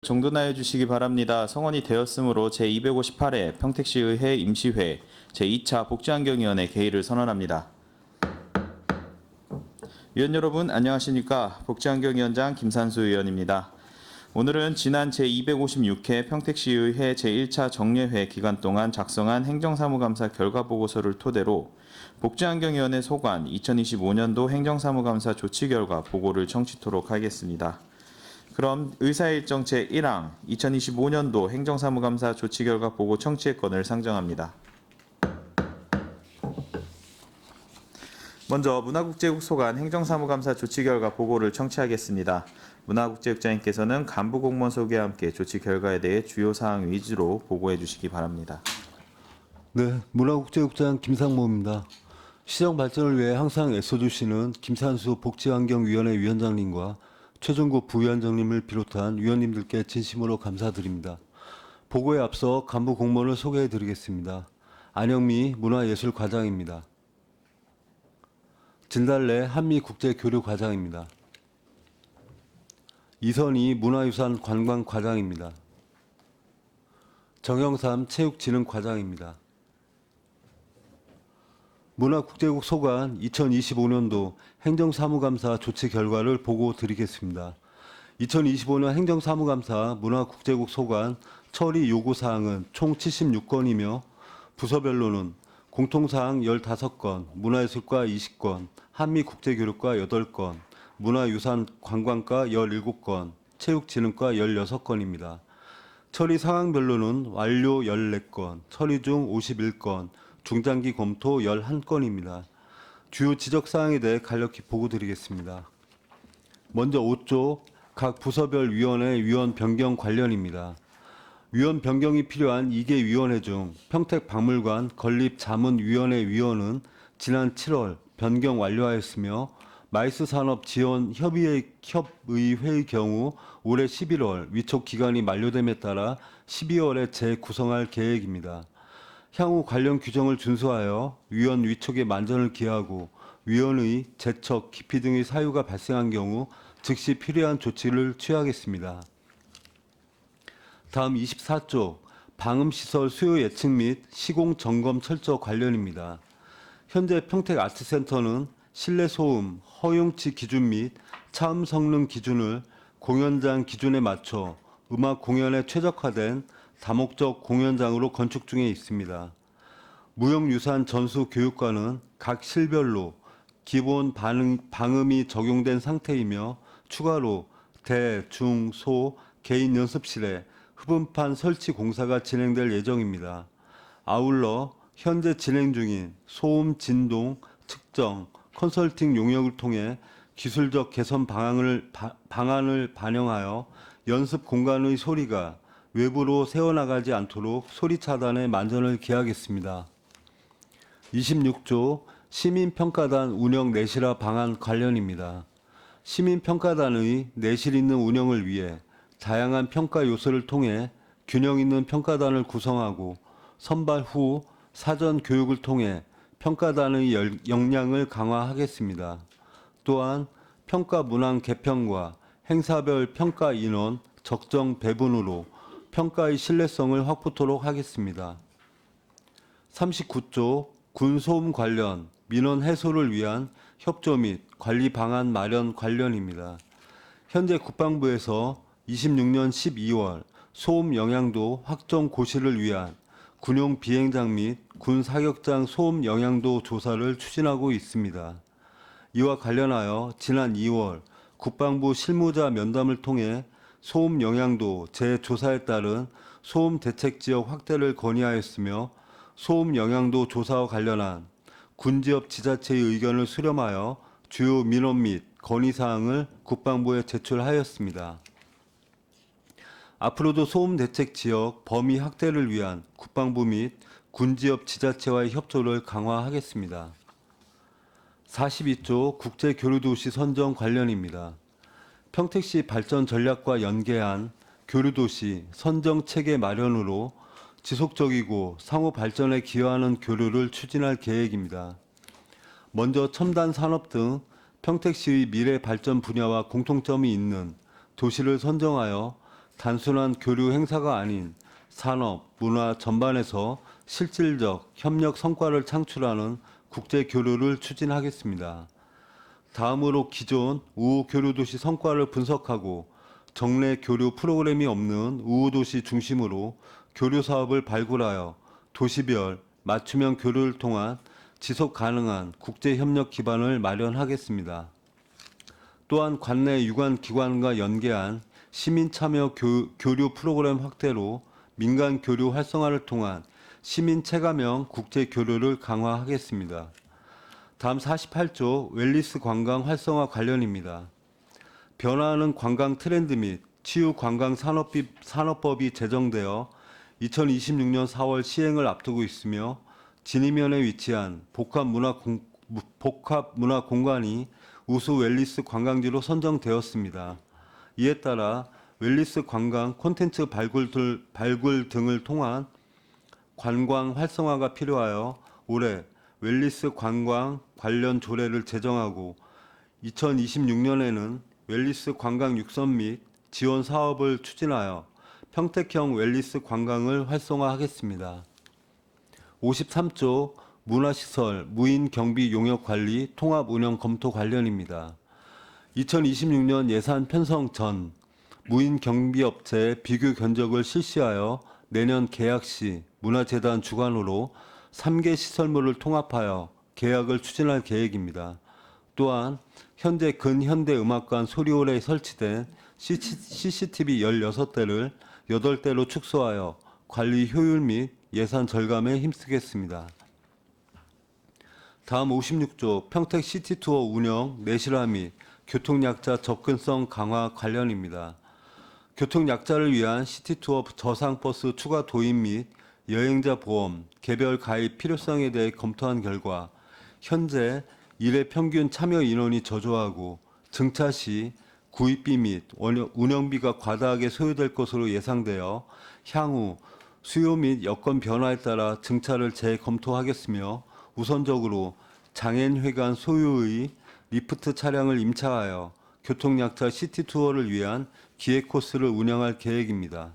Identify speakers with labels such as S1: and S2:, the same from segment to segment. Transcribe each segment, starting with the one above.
S1: 정돈하여 주시기 바랍니다. 성원이 되었으므로 제258회 평택시의회 임시회 제2차 복지환경위원회 개의를 선언합니다. 위원 여러분 안녕하십니까? 복지환경위원장 김산수 의원입니다. 오늘은 지난 제256회 평택시의회 제1차 정례회 기간 동안 작성한 행정사무감사 결과보고서를 토대로 복지환경위원회 소관 2025년도 행정사무감사 조치 결과 보고를 청취토록 하겠습니다. 그럼 의사일정 제1항 2025년도 행정사무감사 조치 결과 보고 청취건을 상정합니다. 먼저 문화국제국 소관 행정사무감사 조치 결과 보고를 청취하겠습니다. 문화국제국장님께서는 간부 공무원 소개와 함께 조치 결과에 대해 주요 사항 위주로 보고해 주시기 바랍니다.
S2: 네, 문화국제국장 김상모입니다. 시정 발전을 위해 항상 애써주시는 김산수 복지환경위원회 위원장님과 최종국 부위원장님을 비롯한 위원님들께 진심으로 감사드립니다. 보고에 앞서 간부 공무원을 소개해드리겠습니다. 안영미 문화예술과장입니다. 진달래 한미국제교류과장입니다. 이선희 문화유산 관광과장입니다. 정영삼 체육진흥과장입니다. 문화국제국 소관 2025년도 행정사무감사 조치 결과를 보고 드리겠습니다. 2025년 행정사무감사 문화국제국 소관 처리 요구사항은 총 76건이며 부서별로는 공통사항 15건, 문화예술과 20건, 한미국제교류과 8건, 문화유산 관광과 17건, 체육진흥과 16건입니다. 처리 상황별로는 완료 14건, 처리 중 51건, 중장기 검토 11건입니다. 주요 지적사항에 대해 간략히 보고드리겠습니다. 먼저 5조 각 부서별 위원회 위원 변경 관련입니다. 위원 변경이 필요한 2개 위원회 중 평택박물관 건립자문위원회 위원은 지난 7월 변경 완료하였으며 마이스산업지원협의회의 경우 올해 11월 위촉 기간이 만료됨에 따라 12월에 재구성할 계획입니다. 향후 관련 규정을 준수하여 위원 위촉에 만전을 기하고 위원의 재척, 기피 등의 사유가 발생한 경우 즉시 필요한 조치를 취하겠습니다. 다음 24조 방음시설 수요 예측 및 시공 점검 철저 관련입니다. 현재 평택아트센터는 실내 소음, 허용치 기준 및 차음 성능 기준을 공연장 기준에 맞춰 음악 공연에 최적화된 다목적 공연장으로 건축 중에 있습니다. 무형유산 전수교육과는 각 실별로 기본 방음이 적용된 상태이며 추가로 대, 중, 소, 개인 연습실에 흡음판 설치 공사가 진행될 예정입니다. 아울러 현재 진행 중인 소음 진동 측정 컨설팅 용역을 통해 기술적 개선 방안을 반영하여 연습 공간의 소리가 외부로 새어나가지 않도록 소리 차단에 만전을 기하겠습니다. 26조 시민평가단 운영 내실화 방안 관련입니다. 시민평가단의 내실 있는 운영을 위해 다양한 평가 요소를 통해 균형 있는 평가단을 구성하고 선발 후 사전 교육을 통해 평가단의 역량을 강화하겠습니다. 또한 평가 문항 개편과 행사별 평가 인원 적정 배분으로 평가의 신뢰성을 확보토록 하겠습니다. 39조 군소음 관련 민원 해소를 위한 협조 및 관리 방안 마련 관련입니다. 현재 국방부에서 26년 12월 소음 영향도 확정 고시를 위한 군용 비행장 및 군 사격장 소음 영향도 조사를 추진하고 있습니다. 이와 관련하여 지난 2월 국방부 실무자 면담을 통해 소음 영향도 재조사에 따른 소음 대책 지역 확대를 건의하였으며 소음 영향도 조사와 관련한 군지역 지자체의 의견을 수렴하여 주요 민원 및 건의사항을 국방부에 제출하였습니다. 앞으로도 소음 대책 지역 범위 확대를 위한 국방부 및 군지역 지자체와의 협조를 강화하겠습니다. 42조 국제교류도시 선정 관련입니다. 평택시 발전 전략과 연계한 교류도시 선정 체계 마련으로 지속적이고 상호 발전에 기여하는 교류를 추진할 계획입니다. 먼저 첨단 산업 등 평택시의 미래 발전 분야와 공통점이 있는 도시를 선정하여 단순한 교류 행사가 아닌 산업, 문화 전반에서 실질적 협력 성과를 창출하는 국제 교류를 추진하겠습니다. 다음으로 기존 우호 교류 도시 성과를 분석하고 정례 교류 프로그램이 없는 우호 도시 중심으로 교류 사업을 발굴하여 도시별 맞춤형 교류를 통한 지속 가능한 국제 협력 기반을 마련하겠습니다. 또한 관내 유관 기관과 연계한 시민 참여 교류 프로그램 확대로 민간 교류 활성화를 통한 시민 체감형 국제 교류를 강화하겠습니다. 다음 48조 웰리스 관광 활성화 관련입니다. 변화하는 관광 트렌드 및 치유 관광 산업법이 제정되어 2026년 4월 시행을 앞두고 있으며 진이면에 위치한 복합 문화 공간이 우수 웰리스 관광지로 선정되었습니다. 이에 따라 웰리스 관광 콘텐츠 발굴 등을 통한 관광 활성화가 필요하여 올해 웰리스 관광 관련 조례를 제정하고 2026년에는 웰리스 관광 육성 및 지원 사업을 추진하여 평택형 웰리스 관광을 활성화하겠습니다. 53조 문화시설 무인 경비 용역 관리 통합 운영 검토 관련입니다. 2026년 예산 편성 전 무인 경비업체 비교 견적을 실시하여 내년 계약 시 문화재단 주관으로 3개 시설물을 통합하여 계약을 추진할 계획입니다. 또한 현재 근현대음악관 소리홀에 설치된 CCTV 16대를 8대로 축소하여 관리 효율 및 예산 절감에 힘쓰겠습니다. 다음 56조 평택 시티투어 운영 내실화 및 교통약자 접근성 강화 관련입니다. 교통약자를 위한 시티투어 저상버스 추가 도입 및 여행자 보험, 개별 가입 필요성에 대해 검토한 결과 현재 일회 평균 참여 인원이 저조하고 증차 시 구입비 및 운영비가 과다하게 소요될 것으로 예상되어 향후 수요 및 여건 변화에 따라 증차를 재검토하겠으며 우선적으로 장애인회관 소유의 리프트 차량을 임차하여 교통약자 시티투어를 위한 기획 코스를 운영할 계획입니다.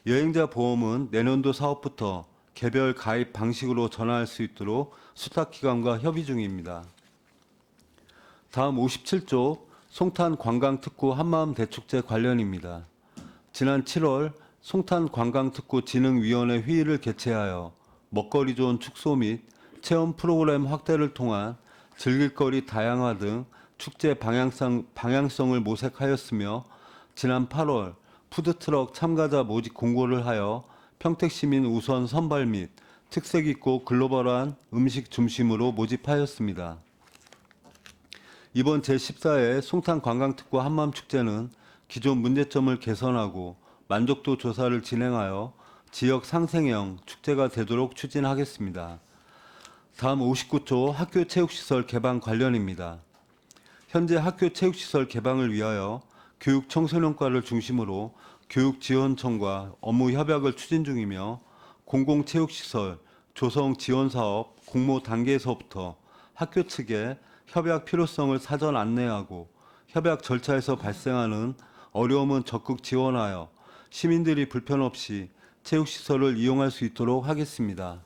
S2: 여행자 보험은 내년도 사업부터 개별 가입 방식으로 전환할 수 있도록 수탁기관과 협의 중입니다. 다음 57조 송탄 관광특구 한마음 대축제 관련입니다. 지난 7월 송탄 관광특구 진흥위원회 회의를 개최하여 먹거리존 축소 및 체험 프로그램 확대를 통한 즐길거리 다양화 등 축제 방향성을 모색하였으며 지난 8월 푸드트럭 참가자 모집 공고를 하여 평택시민 우선 선발 및 특색 있고 글로벌한 음식 중심으로 모집하였습니다. 이번 제14회 송탄 관광특구 한마음축제는 기존 문제점을 개선하고 만족도 조사를 진행하여 지역 상생형 축제가 되도록 추진하겠습니다. 다음 59조 학교 체육시설 개방 관련입니다. 현재 학교 체육시설 개방을 위하여 교육청소년과를 중심으로 교육지원청과 업무 협약을 추진 중이며 공공체육시설 조성 지원사업 공모 단계에서부터 학교 측에 협약 필요성을 사전 안내하고 협약 절차에서 발생하는 어려움은 적극 지원하여 시민들이 불편 없이 체육시설을 이용할 수 있도록 하겠습니다.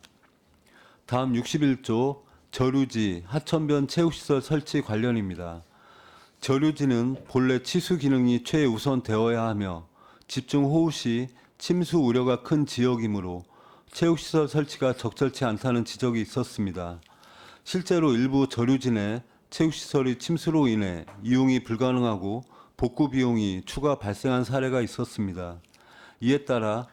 S2: 다음 61조 저류지 하천변 체육시설 설치 관련입니다. 저류지는 본래 치수 기능이 최우선 되어야 하며 집중 호우 시 침수 우려가 큰 지역이므로 체육시설 설치가 적절치 않다는 지적이 있었습니다. 실제로 일부 저류지 내 체육시설이 침수로 인해 이용이 불가능하고 복구 비용이 추가 발생한 사례가 있었습니다. 이에 따라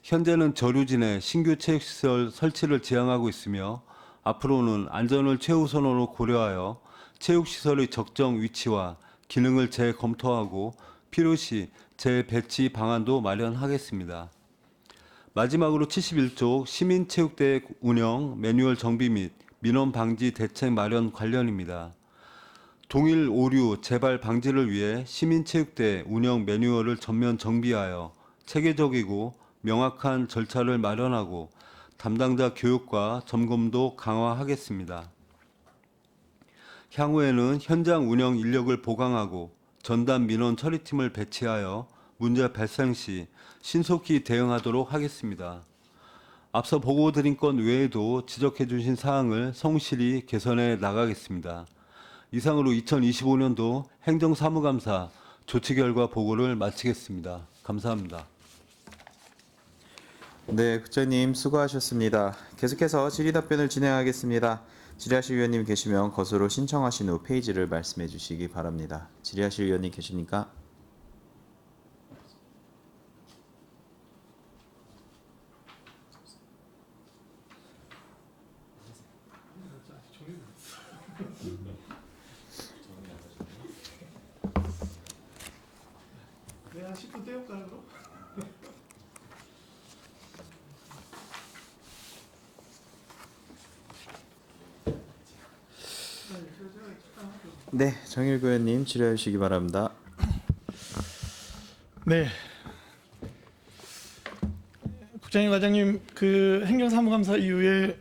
S2: 현재는 저류지 내 신규 체육시설 설치를 지향하고 있으며 앞으로는 안전을 최우선으로 고려하여 체육시설의 적정 위치와 기능을 재검토하고 필요시 재배치 방안도 마련하겠습니다. 마지막으로 71조 시민체육대회 운영 매뉴얼 정비 및 민원 방지 대책 마련 관련입니다. 동일 오류 재발 방지를 위해 시민체육대회 운영 매뉴얼을 전면 정비하여 체계적이고 명확한 절차를 마련하고 담당자 교육과 점검도 강화하겠습니다. 향후에는 현장 운영 인력을 보강하고 전담 민원 처리팀을 배치하여 문제 발생 시 신속히 대응하도록 하겠습니다. 앞서 보고드린 건 외에도 지적해 주신 사항을 성실히 개선해 나가겠습니다. 이상으로 2025년도 행정사무감사 조치 결과 보고를 마치겠습니다. 감사합니다.
S1: 네, 국장님 수고하셨습니다. 계속해서 질의답변을 진행하겠습니다. 질의하실 위원님 계시면 거소로 신청하신 후 페이지를 말씀해 주시기 바랍니다. 질의하실 위원님 계십니까?
S3: 네, 한 10분 떼울까요, 그럼?
S1: 네, 정일구 의원님 질의해 주시기 바랍니다.
S3: 네. 국장님, 과장님, 그 행정사무감사 이후에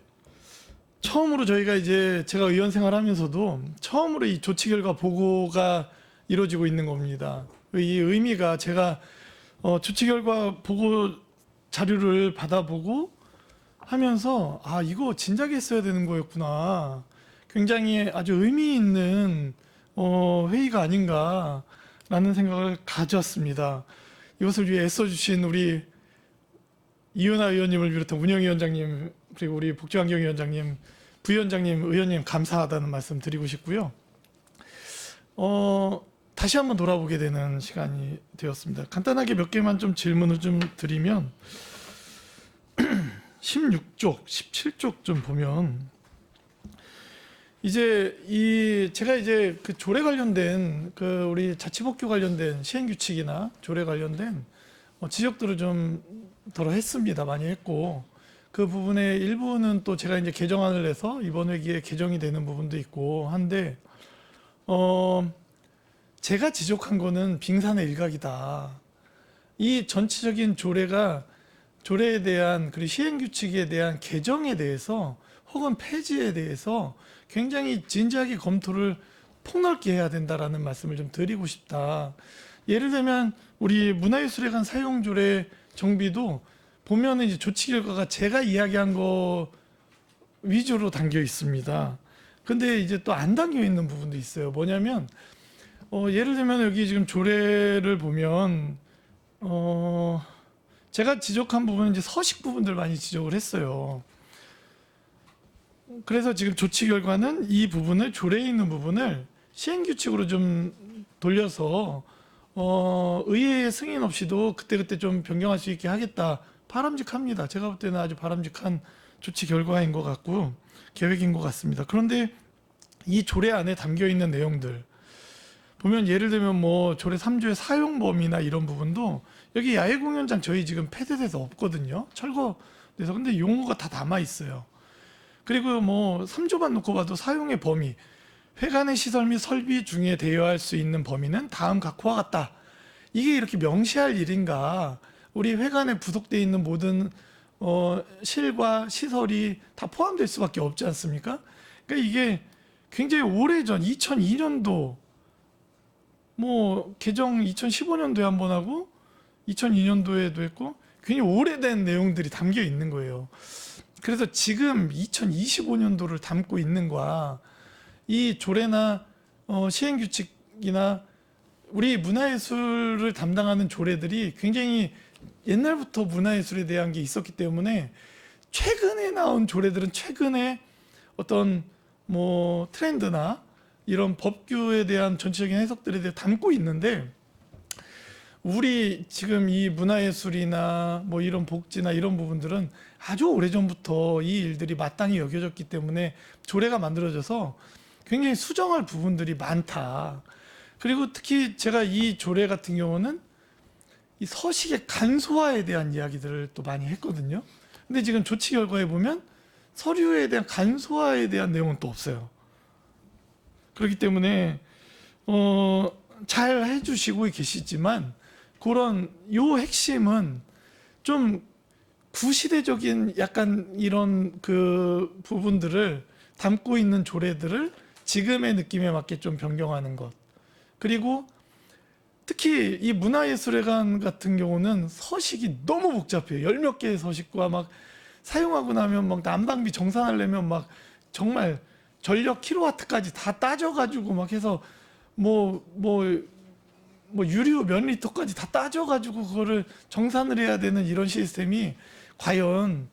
S3: 처음으로 저희가 이제 제가 의원 생활하면서도 처음으로 이 조치 결과 보고가 이루어지고 있는 겁니다. 이 의미가 제가 조치 결과 보고 자료를 받아보고 하면서 아, 이거 진작에 했어야 되는 거였구나. 굉장히 아주 의미 있는 회의가 아닌가라는 생각을 가졌습니다. 이것을 위해 애써주신 우리 이은하 의원님을 비롯한 운영위원장님, 그리고 우리 복지환경위원장님, 부위원장님, 의원님 감사하다는 말씀 드리고 싶고요. 다시 한번 돌아보게 되는 시간이 되었습니다. 간단하게 몇 개만 좀 질문을 좀 드리면 16쪽, 17쪽 좀 보면 이제 제가 이제 그 조례 관련된 그 우리 자치복귀 관련된 시행 규칙이나 조례 관련된 지적들을 좀 더러 했습니다. 많이 했고 그 부분의 일부는 또 제가 이제 개정안을 내서 이번 회기에 개정이 되는 부분도 있고 한데 제가 지적한 거는 빙산의 일각이다. 이 전체적인 조례에 대한 그리고 시행 규칙에 대한 개정에 대해서 혹은 폐지에 대해서 굉장히 진지하게 검토를 폭넓게 해야 된다라는 말씀을 좀 드리고 싶다. 예를 들면 우리 문화예술회관 사용조례 정비도 보면은 이제 조치 결과가 제가 이야기한 거 위주로 담겨 있습니다. 근데 이제 또 안 담겨 있는 부분도 있어요. 뭐냐면 예를 들면 여기 지금 조례를 보면 제가 지적한 부분은 이제 서식 부분들 많이 지적을 했어요. 그래서 지금 조치 결과는 이 부분을 조례에 있는 부분을 시행 규칙으로 좀 돌려서 의회의 승인 없이도 그때그때 좀 변경할 수 있게 하겠다. 바람직합니다. 제가 볼 때는 아주 바람직한 조치 결과인 것 같고 계획인 것 같습니다. 그런데 이 조례 안에 담겨 있는 내용들 보면 예를 들면 뭐 조례 3조의 사용 범위나 이런 부분도 여기 야외 공연장 저희 지금 폐쇄돼서 없거든요. 철거돼서 근데 용어가 다 남아 있어요. 그리고 뭐 3조만 놓고 봐도 사용의 범위, 회관의 시설 및 설비 중에 대여할 수 있는 범위는 다음 각호와 같다. 이게 이렇게 명시할 일인가? 우리 회관에 부속되어 있는 모든 실과 시설이 다 포함될 수밖에 없지 않습니까? 그러니까 이게 굉장히 오래전 2002년도 뭐 개정 2015년도에 한 번 하고 2002년도에도 했고 굉장히 오래된 내용들이 담겨 있는 거예요. 그래서 지금 2025년도를 담고 있는 거야. 이 조례나 시행규칙이나 우리 문화예술을 담당하는 조례들이 굉장히 옛날부터 문화예술에 대한 게 있었기 때문에 최근에 나온 조례들은 최근에 어떤 뭐 트렌드나 이런 법규에 대한 전체적인 해석들에 대해 담고 있는데 우리 지금 이 문화예술이나 뭐 이런 복지나 이런 부분들은 아주 오래전부터 이 일들이 마땅히 여겨졌기 때문에 조례가 만들어져서 굉장히 수정할 부분들이 많다. 그리고 특히 제가 이 조례 같은 경우는 이 서식의 간소화에 대한 이야기들을 또 많이 했거든요. 근데 지금 조치 결과에 보면 서류에 대한 간소화에 대한 내용은 또 없어요. 그렇기 때문에 잘 해주시고 계시지만 그런 요 핵심은 좀 구시대적인 약간 이런 그 부분들을 담고 있는 조례들을 지금의 느낌에 맞게 좀 변경하는 것. 그리고 특히 이 문화예술회관 같은 경우는 서식이 너무 복잡해요. 열 몇 개의 서식과 막 사용하고 나면 막 난방비 정산하려면 막 정말 전력 킬로와트까지 다 따져가지고 막 해서 뭐 유류 몇 리터까지 다 따져가지고 그거를 정산을 해야 되는 이런 시스템이 과연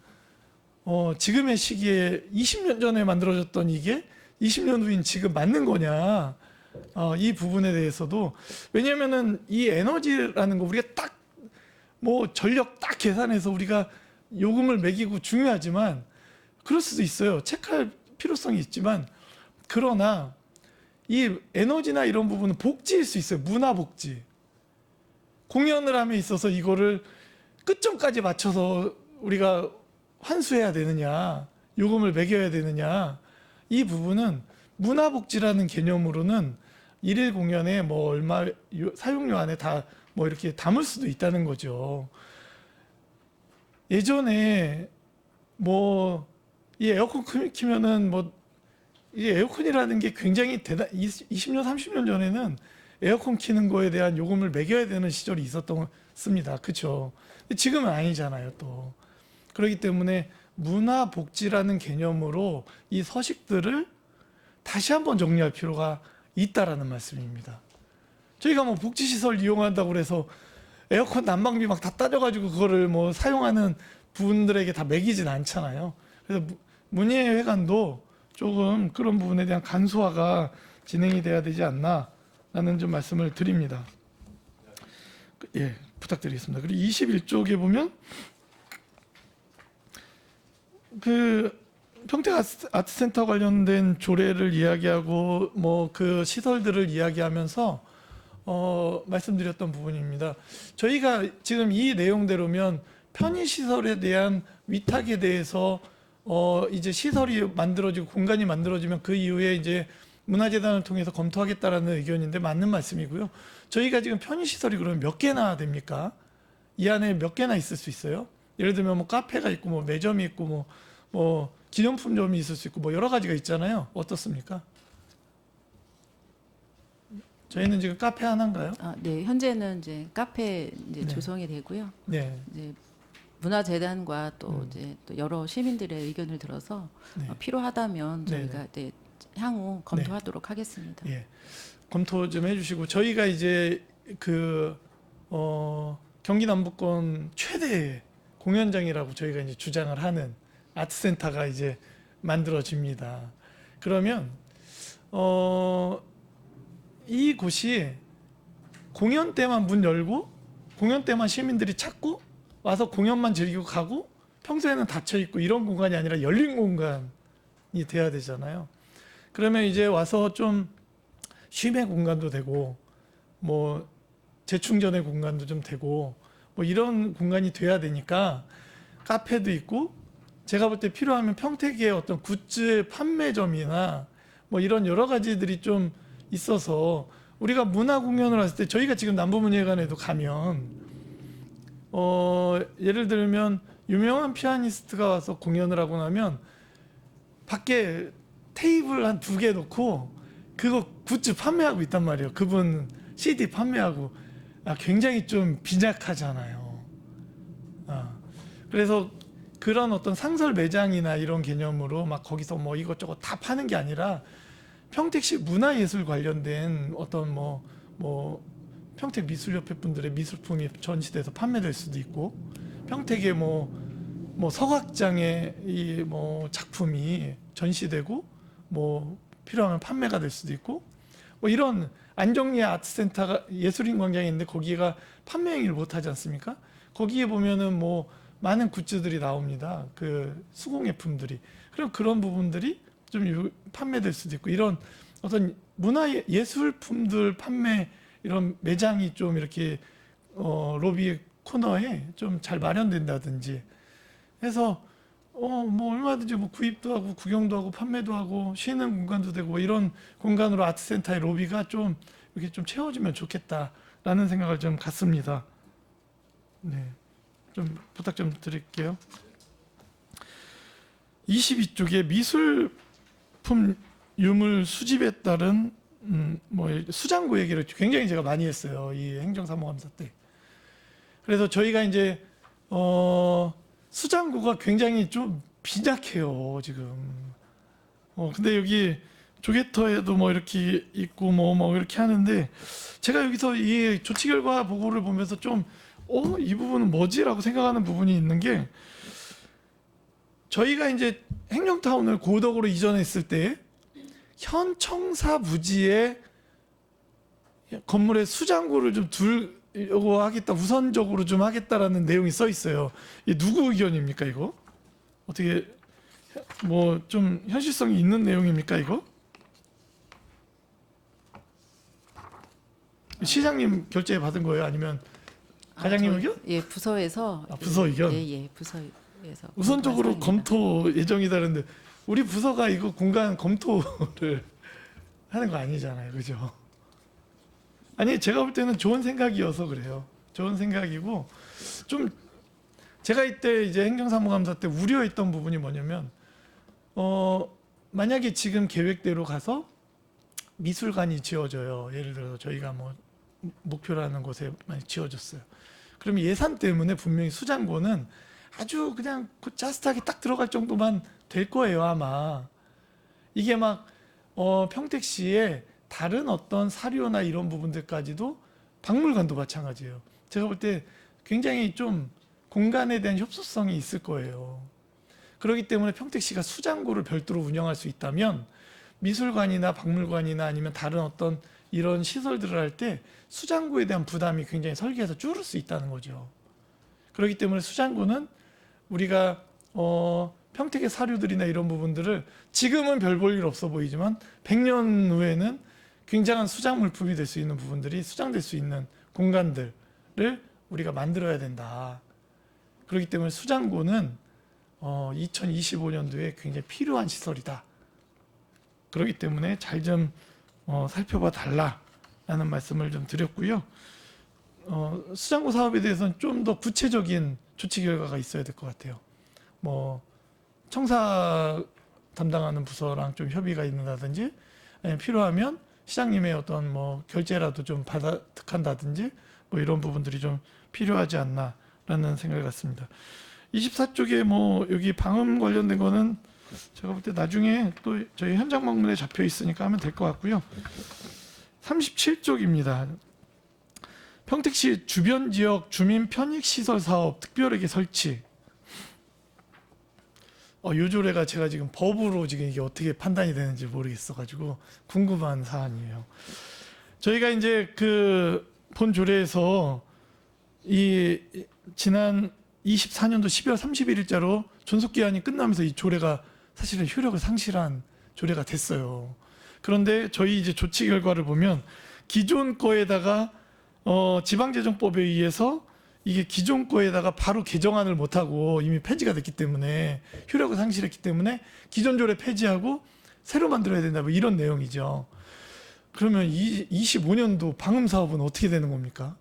S3: 지금의 시기에 20년 전에 만들어졌던 이게 20년 후인 지금 맞는 거냐, 이 부분에 대해서도. 왜냐면은 이 에너지라는 거 우리가 딱 뭐 전력 딱 계산해서 우리가 요금을 매기고 중요하지만 그럴 수도 있어요. 체크할 필요성이 있지만, 그러나 이 에너지나 이런 부분은 복지일 수 있어요. 문화 복지. 공연을 함에 있어서 이거를 끝점까지 맞춰서 우리가 환수해야 되느냐, 요금을 매겨야 되느냐, 이 부분은 문화 복지라는 개념으로는 일일 공연에 뭐 얼마 사용료 안에 다 뭐 이렇게 담을 수도 있다는 거죠. 예전에 뭐 이 에어컨 키면은 뭐 이 에어컨이라는 게 굉장히 20년 30년 전에는 에어컨 키는 거에 대한 요금을 매겨야 되는 시절이 있었습니다. 그렇죠? 지금은 아니잖아요, 또. 그렇기 때문에 문화 복지라는 개념으로 이 서식들을 다시 한번 정리할 필요가 있다라는 말씀입니다. 저희가 뭐 복지시설 이용한다고 그래서 에어컨 난방비 막 다 따져가지고 그거를 뭐 사용하는 분들에게 다 매기진 않잖아요. 그래서 문예회관도 조금 그런 부분에 대한 간소화가 진행이 돼야 되지 않나라는 좀 말씀을 드립니다. 예, 부탁드리겠습니다. 그리고 21쪽에 보면 그 평택 아트센터 관련된 조례를 이야기하고 뭐 그 시설들을 이야기하면서 말씀드렸던 부분입니다. 저희가 지금 이 내용대로면 편의시설에 대한 위탁에 대해서 이제 시설이 만들어지고 공간이 만들어지면 그 이후에 이제 문화재단을 통해서 검토하겠다라는 의견인데 맞는 말씀이고요. 저희가 지금 편의시설이 그러면 몇 개나 됩니까? 이 안에 몇 개나 있을 수 있어요? 예를 들면 뭐 카페가 있고 뭐 매점이 있고 뭐 기념품점이 있을 수 있고 뭐 여러 가지가 있잖아요. 어떻습니까? 저희는 지금 카페 하나인가요?
S4: 네, 현재는 이제 카페 이제
S3: 네.
S4: 조성이 되고요.
S3: 네.
S4: 이제 문화재단과 또 이제 또 여러 시민들의 의견을 들어서
S3: 네.
S4: 필요하다면
S3: 네,
S4: 저희가 이제 향후 검토하도록 하겠습니다.
S3: 예. 검토 좀 해주시고 저희가 이제 그 경기 남부권 최대 공연장이라고 저희가 이제 주장을 하는 아트센터가 이제 만들어집니다. 그러면 이 곳이 공연 때만 문 열고 공연 때만 시민들이 찾고 와서 공연만 즐기고 가고 평소에는 닫혀 있고 이런 공간이 아니라 열린 공간이 돼야 되잖아요. 그러면 이제 와서 좀 쉼의 공간도 되고 뭐 재충전의 공간도 좀 되고 뭐 이런 공간이 돼야 되니까 카페도 있고 제가 볼 때 필요하면 평택의 어떤 굿즈 판매점이나 뭐 이런 여러 가지들이 좀 있어서 우리가 문화 공연을 했을 때 저희가 지금 남부문예관에도 가면 예를 들면 유명한 피아니스트가 와서 공연을 하고 나면 밖에 테이블 한 2개 놓고 그거 굿즈 판매하고 있단 말이에요. 그분 CD 판매하고 굉장히 좀 빈약하잖아요. 그래서 그런 어떤 상설 매장이나 이런 개념으로 막 거기서 뭐 이것저것 다 파는 게 아니라 평택시 문화예술 관련된 어떤 뭐 평택 미술협회 분들의 미술품이 전시돼서 판매될 수도 있고 평택의 뭐 서각장의 이 뭐 작품이 전시되고 뭐 필요하면 판매가 될 수도 있고 뭐 이런 안정리의 아트센터가 예술인 광장이 있는데 거기가 판매 행위를 못 하지 않습니까? 거기에 보면은 뭐 많은 굿즈들이 나옵니다. 그 수공예품들이. 그럼 그런 부분들이 좀 판매될 수도 있고 이런 어떤 문화 예술품들 판매 이런 매장이 좀 이렇게 로비 코너에 좀 잘 마련된다든지 해서 뭐 얼마든지 뭐 구입도 하고 구경도 하고 판매도 하고 쉬는 공간도 되고 이런 공간으로 아트센터의 로비가 좀 이렇게 좀 채워지면 좋겠다라는 생각을 좀 갖습니다. 네, 좀 부탁 좀 드릴게요. 22쪽에 미술품 유물 수집에 따른 뭐 수장고 얘기를 굉장히 제가 많이 했어요. 이 행정사무감사 때. 그래서 저희가 이제 수장고가 굉장히 좀 빈약해요 지금. 근데 여기 조개터에도 뭐 이렇게 있고 뭐 이렇게 하는데 제가 여기서 이 조치 결과 보고를 보면서 좀 이 부분은 뭐지라고 생각하는 부분이 있는 게 저희가 이제 행정타운을 고덕으로 이전했을 때 현 청사 부지에 건물에 수장고를 좀 두려고 하겠다, 우선적으로 좀 하겠다라는 내용이 써 있어요. 이 누구 의견입니까 이거? 어떻게 뭐 좀 현실성이 있는 내용입니까 이거? 시장님 결재 받은 거예요? 아니면 과장님 의견?
S4: 예, 부서에서
S3: 부서 의견?
S4: 예, 부서에서
S3: 우선적으로
S4: 검토한 사항입니다.
S3: 검토 예정이다는데 우리 부서가 이거 공간 검토를 하는 거 아니잖아요, 그죠? 아니 제가 볼 때는 좋은 생각이어서 그래요. 좋은 생각이고 좀 제가 이때 이제 행정사무감사 때 우려했던 부분이 뭐냐면 만약에 지금 계획대로 가서 미술관이 지어져요. 예를 들어서 저희가 뭐 목표라는 곳에 많이 지어졌어요. 그럼 예산 때문에 분명히 수장고는 아주 그냥 짜릿하게 딱 들어갈 정도만 될 거예요 아마. 이게 막 평택시에 다른 어떤 사료나 이런 부분들까지도 박물관도 마찬가지예요. 제가 볼 때 굉장히 좀 공간에 대한 협소성이 있을 거예요. 그렇기 때문에 평택시가 수장고를 별도로 운영할 수 있다면 미술관이나 박물관이나 아니면 다른 어떤 이런 시설들을 할 때 수장고에 대한 부담이 굉장히 설계해서 줄을 수 있다는 거죠. 그렇기 때문에 수장고는 우리가 평택의 사료들이나 이런 부분들을 지금은 별 볼 일 없어 보이지만 100년 후에는 굉장한 수장 물품이 될 수 있는 부분들이 수장될 수 있는 공간들을 우리가 만들어야 된다. 그렇기 때문에 수장고는 2025년도에 굉장히 필요한 시설이다. 그렇기 때문에 잘 좀 살펴봐 달라라는 말씀을 좀 드렸고요. 수장고 사업에 대해서는 좀 더 구체적인 조치 결과가 있어야 될 것 같아요. 뭐 청사 담당하는 부서랑 좀 협의가 있는다든지 아니면 필요하면 시장님의 어떤 뭐 결재라도 좀 득한다든지 뭐 이런 부분들이 좀 필요하지 않나라는 생각이 같습니다. 24쪽에 뭐 여기 방음 관련된 거는 제가 볼 때 나중에 또 저희 현장 방문에 잡혀 있으니까 하면 될 것 같고요. 37쪽입니다. 평택시 주변 지역 주민 편익 시설 사업 특별하게 설치. 요 조례가 제가 지금 법으로 지금 이게 어떻게 판단이 되는지 모르겠어가지고 궁금한 사안이에요. 저희가 이제 그 본 조례에서 이 지난 24년도 12월 31일자로 존속 기한이 끝나면서 이 조례가 사실은 효력을 상실한 조례가 됐어요. 그런데 저희 이제 조치 결과를 보면 기존 거에다가 지방재정법에 의해서 이게 기존 거에다가 바로 개정안을 못하고 이미 폐지가 됐기 때문에 효력을 상실했기 때문에 기존 조례 폐지하고 새로 만들어야 된다 뭐 이런 내용이죠. 그러면 25년도 방음 사업은 어떻게 되는 겁니까?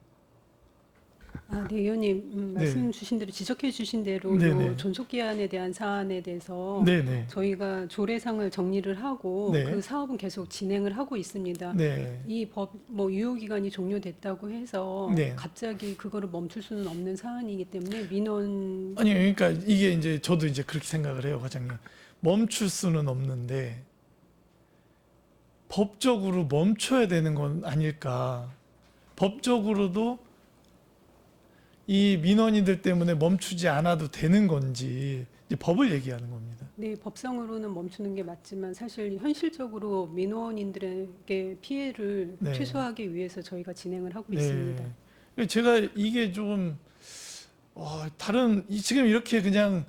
S5: 네, 의원님 말씀 주신 대로 지적해 주신 대로
S3: 네네.
S5: 존속기한에 대한 사안에 대해서
S3: 네네.
S5: 저희가 조례상을 정리를 하고
S3: 네.
S5: 그 사업은 계속 진행을 하고 있습니다.
S3: 네.
S5: 이 법 뭐 유효기간이 종료됐다고 해서
S3: 네.
S5: 갑자기 그거를 멈출 수는 없는 사안이기 때문에 민원
S3: 아니 그러니까 이게 이제 저도 이제 그렇게 생각을 해요, 과장님. 멈출 수는 없는데 법적으로 멈춰야 되는 건 아닐까? 법적으로도 이 민원인들 때문에 멈추지 않아도 되는 건지 이제 법을 얘기하는 겁니다.
S5: 네, 법상으로는 멈추는 게 맞지만 사실 현실적으로 민원인들에게 피해를
S3: 네.
S5: 최소화하기 위해서 저희가 진행을 하고 있습니다.
S3: 제가 이게 좀 다른 지금 이렇게 그냥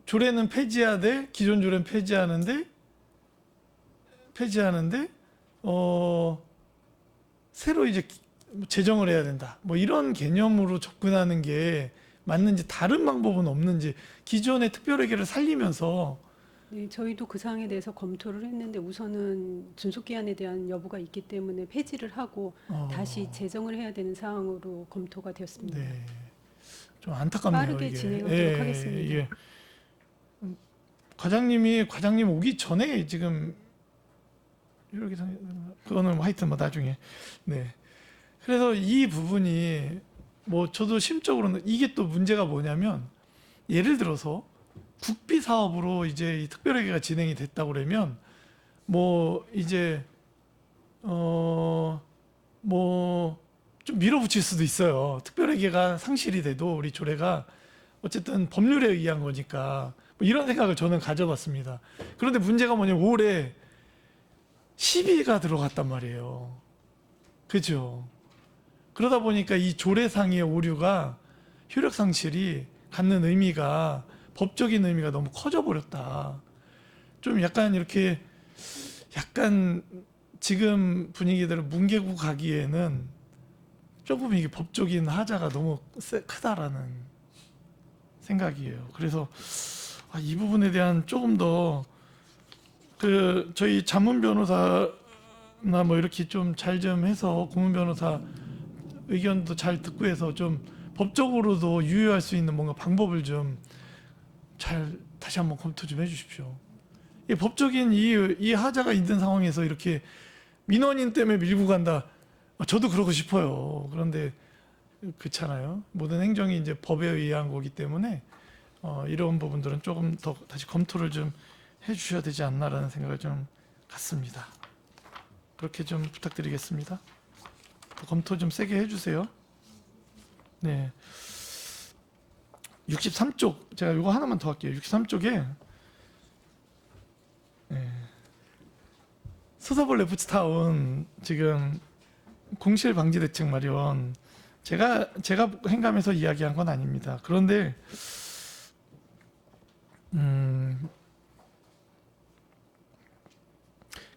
S3: 조례는 폐지하되 기존 조례는 폐지하는데 새로 이제 제정을 해야 된다. 뭐 이런 개념으로 접근하는 게 맞는지 다른 방법은 없는지 기존의 특별회계를 살리면서
S5: 네, 저희도 그 사항에 대해서 검토를 했는데 우선은 준속기한에 대한 여부가 있기 때문에 폐지를 하고 다시 제정을 해야 되는 사항으로 검토가 되었습니다.
S3: 네, 좀 안타깝네요.
S5: 빠르게
S3: 이게.
S5: 진행하도록 하겠습니다.
S3: 이게 과장님 오기 전에 지금 그거는 하여튼 뭐 나중에. 네. 그래서 이 부분이 뭐 저도 심적으로는 이게 또 문제가 뭐냐면 예를 들어서 국비 사업으로 이제 이 특별회계가 진행이 됐다고 그러면 뭐 이제 뭐 좀 밀어붙일 수도 있어요. 특별회계가 상실이 돼도 우리 조례가 어쨌든 법률에 의한 거니까 뭐 이런 생각을 저는 가져봤습니다. 그런데 문제가 뭐냐면 올해 10위가 들어갔단 말이에요. 그죠? 그러다 보니까 이 조례상의 오류가 효력 상실이 갖는 의미가 법적인 의미가 너무 커져 버렸다. 좀 약간 이렇게 약간 지금 분위기대로 뭉개고 가기에는 조금 이게 법적인 하자가 너무 크다라는 생각이에요. 그래서 이 부분에 대한 조금 더 그 저희 자문 변호사나 뭐 이렇게 좀 잘 좀 해서 고문 변호사 의견도 잘 듣고 해서 좀 법적으로도 유효할 수 있는 뭔가 방법을 좀 잘 다시 한번 검토 좀 해주십시오. 이 법적인 이 하자가 있는 상황에서 이렇게 민원인 때문에 밀고 간다. 저도 그러고 싶어요. 그런데 그렇잖아요. 모든 행정이 이제 법에 의한 거기 때문에 이런 부분들은 조금 더 다시 검토를 좀 해주셔야 되지 않나라는 생각을 좀 갖습니다. 그렇게 좀 부탁드리겠습니다. 더 검토 좀 세게 해주세요. 네. 63쪽 제가 이거 하나만 더 할게요. 63쪽에 서서벌 레프트타운 지금 공실 방지 대책 마련 제가 행감해서 이야기한 건 아닙니다. 그런데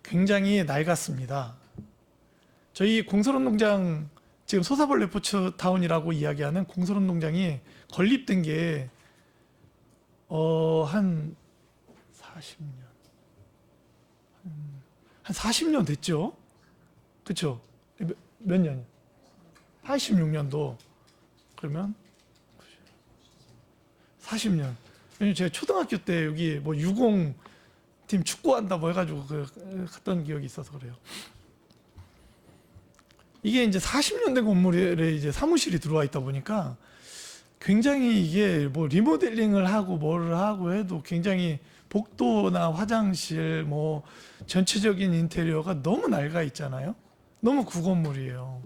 S3: 굉장히 낡았습니다. 저희 공설운동장 지금 소사벌 레포츠타운이라고 이야기하는 공설운동장이 건립된 게 한 40년 한 40년 됐죠? 그렇죠? 몇 년이요? 86년도 그러면 40년. 왜냐면 제가 초등학교 때 여기 뭐 유공팀 축구한다 뭐 해가지고 갔던 기억이 있어서 그래요. 이게 이제 40년 된 건물에 이제 사무실이 들어와 있다 보니까 굉장히 이게 뭐 리모델링을 하고 뭐를 하고 해도 굉장히 복도나 화장실 뭐 전체적인 인테리어가 너무 낡아 있잖아요. 너무 구건물이에요.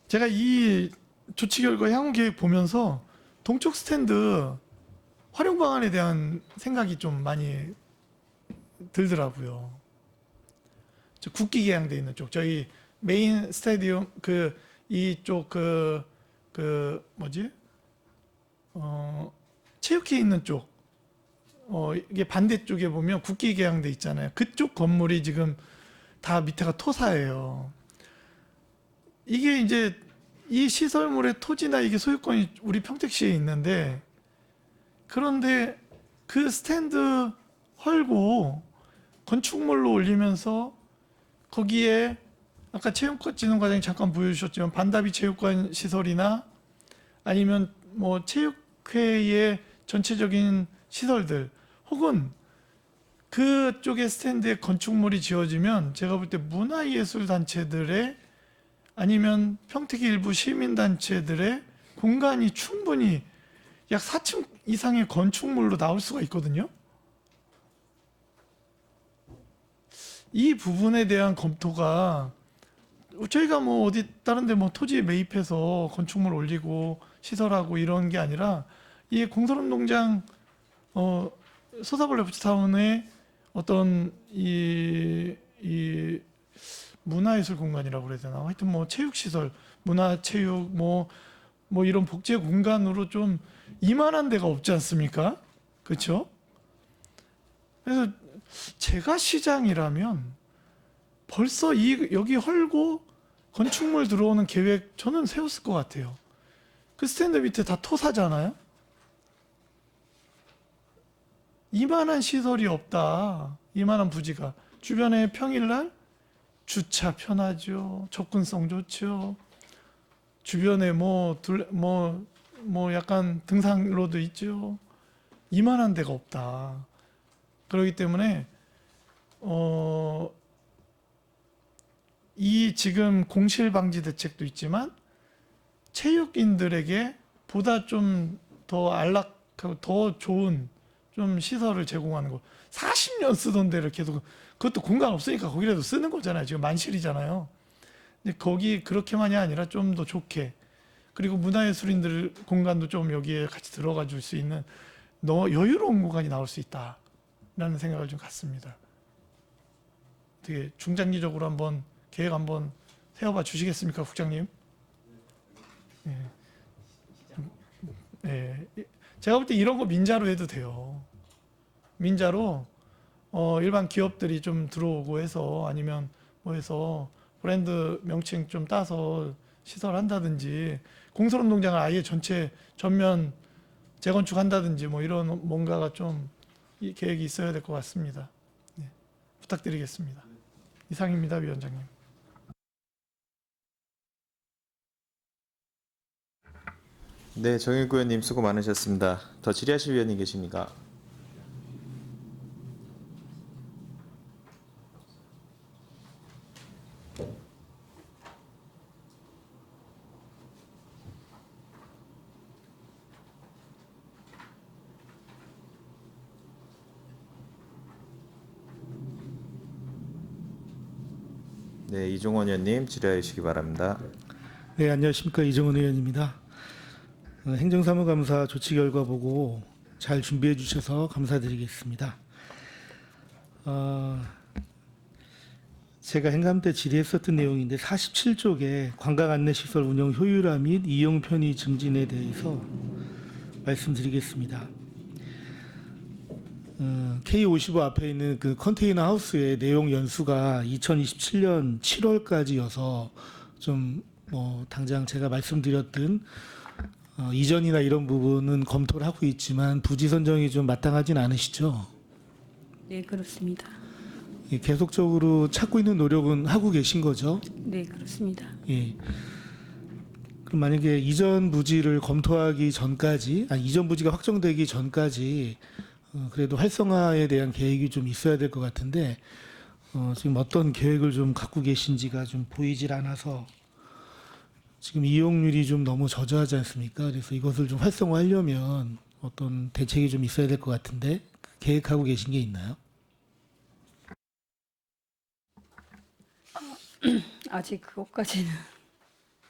S3: 제가 이 조치 결과 향후 계획 보면서 동쪽 스탠드 활용 방안에 대한 생각이 좀 많이 들더라고요. 저 국기 개양돼 있는 쪽, 저희 메인 스타디움 이쪽 뭐지? 체육회 있는 쪽, 이게 반대쪽에 보면 국기 개양돼 있잖아요. 그쪽 건물이 지금 다 밑에가 토사예요. 이게 이제 이 시설물의 토지나 이게 소유권이 우리 평택시에 있는데, 그런데 그 스탠드 헐고 건축물로 올리면서 거기에 아까 체육진흥과장이 잠깐 보여주셨지만 반다비 체육관 시설이나 아니면 뭐 체육회의 전체적인 시설들 혹은 그쪽에 스탠드에 건축물이 지어지면 제가 볼 때 문화예술단체들의 아니면 평택 일부 시민단체들의 공간이 충분히 약 4층 이상의 건축물로 나올 수가 있거든요. 이 부분에 대한 검토가 저희가 뭐 어디 다른 데 뭐 토지 매입해서 건축물 올리고 시설하고 이런 게 아니라 이 공설운동장 소사벌 레프트타운의 어떤 이 문화예술 공간이라고 그래야 되나? 하여튼 뭐 체육시설, 문화체육 뭐 이런 복제 공간으로 좀 이만한 데가 없지 않습니까? 그렇죠? 그래서 제가 시장이라면 벌써 여기 헐고 건축물 들어오는 계획 저는 세웠을 것 같아요. 그 스탠드 밑에 다 토사잖아요. 이만한 시설이 없다. 이만한 부지가. 주변에 평일날 주차 편하죠. 접근성 좋죠. 주변에 뭐 약간 등산로도 있죠. 이만한 데가 없다. 그렇기 때문에 이 지금 공실 방지 대책도 있지만 체육인들에게 보다 좀 더 안락하고 더 좋은 좀 시설을 제공하는 거. 40년 쓰던 데를 계속, 그것도 공간 없으니까 거기라도 쓰는 거잖아요. 지금 만실이잖아요. 근데 거기 그렇게만이 아니라 좀 더 좋게, 그리고 문화예술인들 공간도 좀 여기에 같이 들어가 줄 수 있는 여유로운 공간이 나올 수 있다라는 생각을 좀 갖습니다. 되게 중장기적으로 한번 계획 한번 세워봐 주시겠습니까, 국장님? 예. 예. 제가 볼 때 이런 거 민자로 해도 돼요. 민자로 일반 기업들이 좀 들어오고 해서, 아니면 뭐 해서 브랜드 명칭 좀 따서 시설한다든지, 공설운동장을 아예 전체 전면 재건축한다든지, 뭐 이런 뭔가가 좀 이 계획이 있어야 될 것 같습니다. 네. 부탁드리겠습니다. 이상입니다, 위원장님.
S1: 네, 정일구 의원님 수고 많으셨습니다. 더 질의하실 위원님 계십니까? 네, 이종원 의원님 질의해 주시기 바랍니다.
S6: 네, 안녕하십니까. 이정은 의원입니다. 행정사무감사 조치 결과 보고 잘 준비해 주셔서 감사드리겠습니다. 제가 행감 때 질의했었던 내용인데 47쪽에 관광안내시설 운영 효율화 및 이용 편의 증진에 대해서 말씀드리겠습니다. K55 앞에 있는 그 컨테이너 하우스의 내용 연수가 2027년 7월까지여서 좀 뭐 당장 제가 말씀드렸던 이전이나 이런 부분은 검토를 하고 있지만 부지 선정이 좀 마땅하진 않으시죠?
S5: 네, 그렇습니다.
S6: 예, 계속적으로 찾고 있는 노력은 하고 계신 거죠?
S5: 네, 그렇습니다.
S6: 예. 그럼 만약에 이전 부지를 검토하기 전까지, 이전 부지가 확정되기 전까지 그래도 활성화에 대한 계획이 좀 있어야 될 것 같은데 지금 어떤 계획을 좀 갖고 계신지가 좀 보이질 않아서 지금 이용률이 좀 너무 저조하지 않습니까? 그래서 이것을 좀 활성화하려면 어떤 대책이 좀 있어야 될 것 같은데 계획하고 계신 게 있나요?
S5: 아직 그것까지는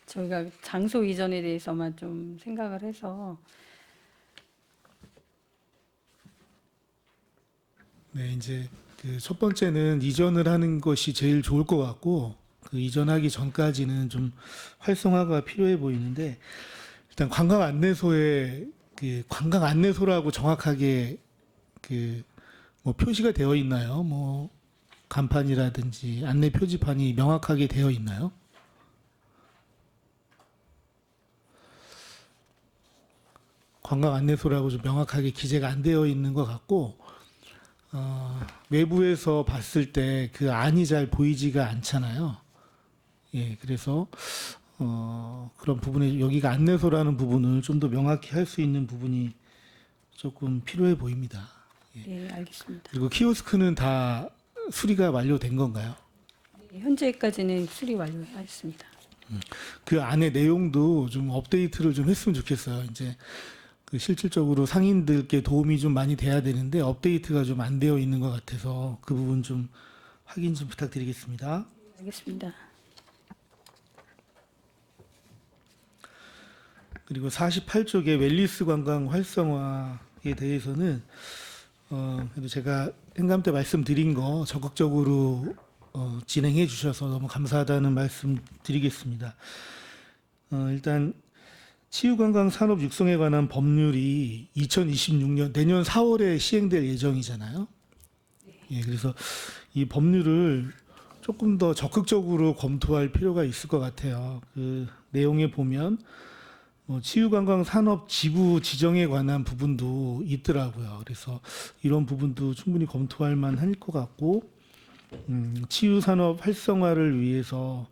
S5: 저희가 장소 이전에 대해서만 좀 생각을 해서
S6: 네, 이제 그 첫 번째는 이전을 하는 것이 제일 좋을 것 같고 그 이전하기 전까지는 좀 활성화가 필요해 보이는데 일단 관광 안내소에 그 관광 안내소라고 정확하게 그 뭐 표시가 되어 있나요? 뭐 간판이라든지 안내 표지판이 명확하게 되어 있나요? 관광 안내소라고 좀 명확하게 기재가 안 되어 있는 것 같고 외부에서 봤을 때 그 안이 잘 보이지가 않잖아요. 예, 그래서 그런 부분에 여기가 안내소라는 부분을 좀 더 명확히 할 수 있는 부분이 조금 필요해 보입니다.
S5: 네, 알겠습니다.
S6: 그리고 키오스크는 다 수리가 완료된 건가요?
S5: 네, 현재까지는 수리 완료했습니다.
S6: 그 안에 내용도 좀 업데이트를 좀 했으면 좋겠어요. 이제 그 실질적으로 상인들께 도움이 좀 많이 돼야 되는데 업데이트가 좀 안 되어 있는 것 같아서 그 부분 좀 확인 좀 부탁드리겠습니다.
S5: 알겠습니다.
S6: 그리고 48쪽의 웰리스 관광 활성화에 대해서는 그래도 제가 행감 때 말씀드린 거 적극적으로 진행해 주셔서 너무 감사하다는 말씀 드리겠습니다. 일단 치유관광 산업 육성에 관한 법률이 2026년 내년 4월에 시행될 예정이잖아요. 예, 그래서 이 법률을 조금 더 적극적으로 검토할 필요가 있을 것 같아요. 그 내용에 보면 치유관광 산업 지구 지정에 관한 부분도 있더라고요. 그래서 이런 부분도 충분히 검토할 만할 것 같고, 치유 산업 활성화를 위해서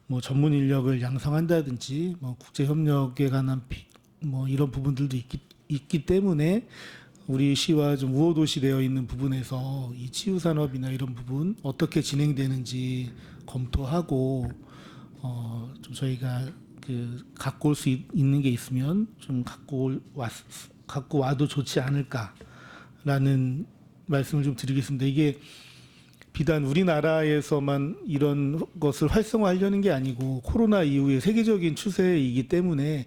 S6: 뭐 전문 인력을 양성한다든지, 뭐 국제 협력에 관한 뭐 이런 부분들도 있기 때문에 우리 시와 좀 우호도시되어 있는 부분에서 이 치유 산업이나 이런 부분 어떻게 진행되는지 검토하고 좀 저희가 갖고 올 수 있는 게 있으면 좀 갖고 와도 좋지 않을까라는 말씀을 좀 드리겠습니다. 이게 비단 우리나라에서만 이런 것을 활성화하려는 게 아니고 코로나 이후에 세계적인 추세이기 때문에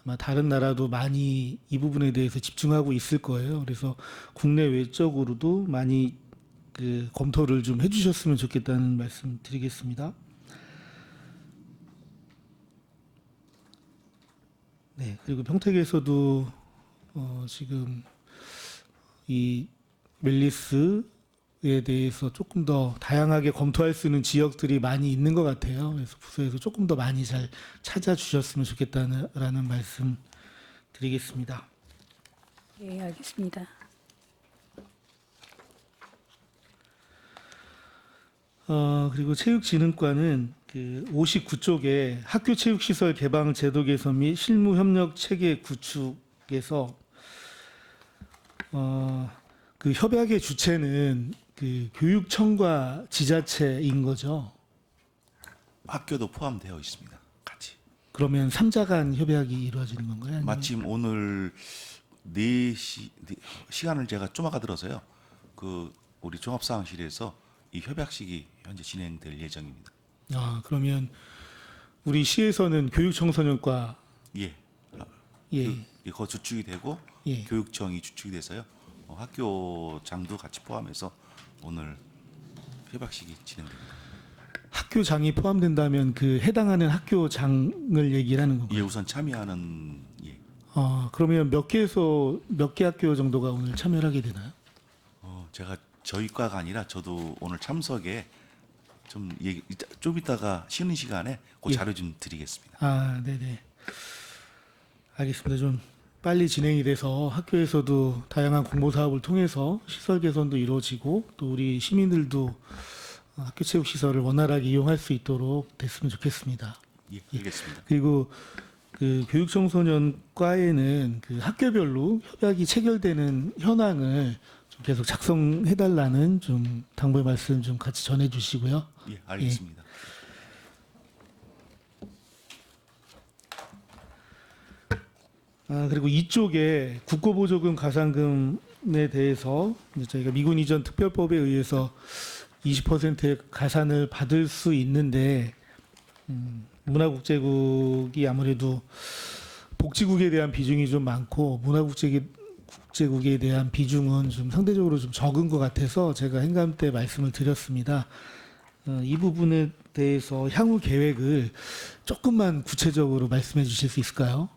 S6: 아마 다른 나라도 많이 이 부분에 대해서 집중하고 있을 거예요. 그래서 국내 외적으로도 많이 검토를 좀 해주셨으면 좋겠다는 말씀 드리겠습니다. 네, 그리고 평택에서도 지금 이 멜리스에 대해서 조금 더 다양하게 검토할 수 있는 지역들이 많이 있는 것 같아요. 그래서 부서에서 조금 더 많이 잘 찾아주셨으면 좋겠다는 말씀 드리겠습니다.
S7: 예, 알겠습니다.
S6: 그리고 체육진흥과는 59쪽에 학교 체육시설 개방 제도 개선 및 실무 협력 체계 구축에서 그 협약의 주체는 교육청과 지자체인 거죠.
S8: 학교도 포함되어 있습니다. 같이.
S6: 그러면 3자 간 협약이 이루어지는 건가요? 아니면?
S8: 마침 오늘 4시간을 제가 쪼마가 들어서요. 우리 종합사항실에서 이 협약식이 현재 진행될 예정입니다.
S6: 그러면 우리 시에서는 교육청소년과
S8: 예. 이거 주축이 되고
S6: 예.
S8: 교육청이 주축이 돼서요. 학교장도 같이 포함해서 오늘 협약식이 진행됩니다.
S6: 학교장이 포함된다면 해당하는 학교장을 얘기를 하는 건가요?
S8: 예, 우선 참여하는
S6: 그러면 몇 개 학교 정도가 오늘 참여를 하게 되나요?
S8: 제가 저희 과가 아니라 저도 오늘 참석에 좀 이따가 쉬는 시간에 그
S6: 예.
S8: 자료 좀 드리겠습니다.
S6: 네네. 알겠습니다. 좀 빨리 진행이 돼서 학교에서도 다양한 공모 사업을 통해서 시설 개선도 이루어지고 또 우리 시민들도 학교 체육 시설을 원활하게 이용할 수 있도록 됐으면 좋겠습니다.
S8: 예, 알겠습니다.
S6: 그리고 교육청소년과에는 학교별로 협약이 체결되는 현황을 좀 계속 작성해달라는 좀 당부의 말씀 좀 같이 전해주시고요.
S8: 예, 알겠습니다.
S6: 그리고 이쪽에 국고보조금 가산금에 대해서 이제 저희가 미군 이전 특별법에 의해서 20%의 가산을 받을 수 있는데 문화국제국이 아무래도 복지국에 대한 비중이 좀 많고 문화국제국에 대한 비중은 좀 상대적으로 좀 적은 것 같아서 제가 행감 때 말씀을 드렸습니다. 이 부분에 대해서 향후 계획을 조금만 구체적으로 말씀해 주실 수 있을까요?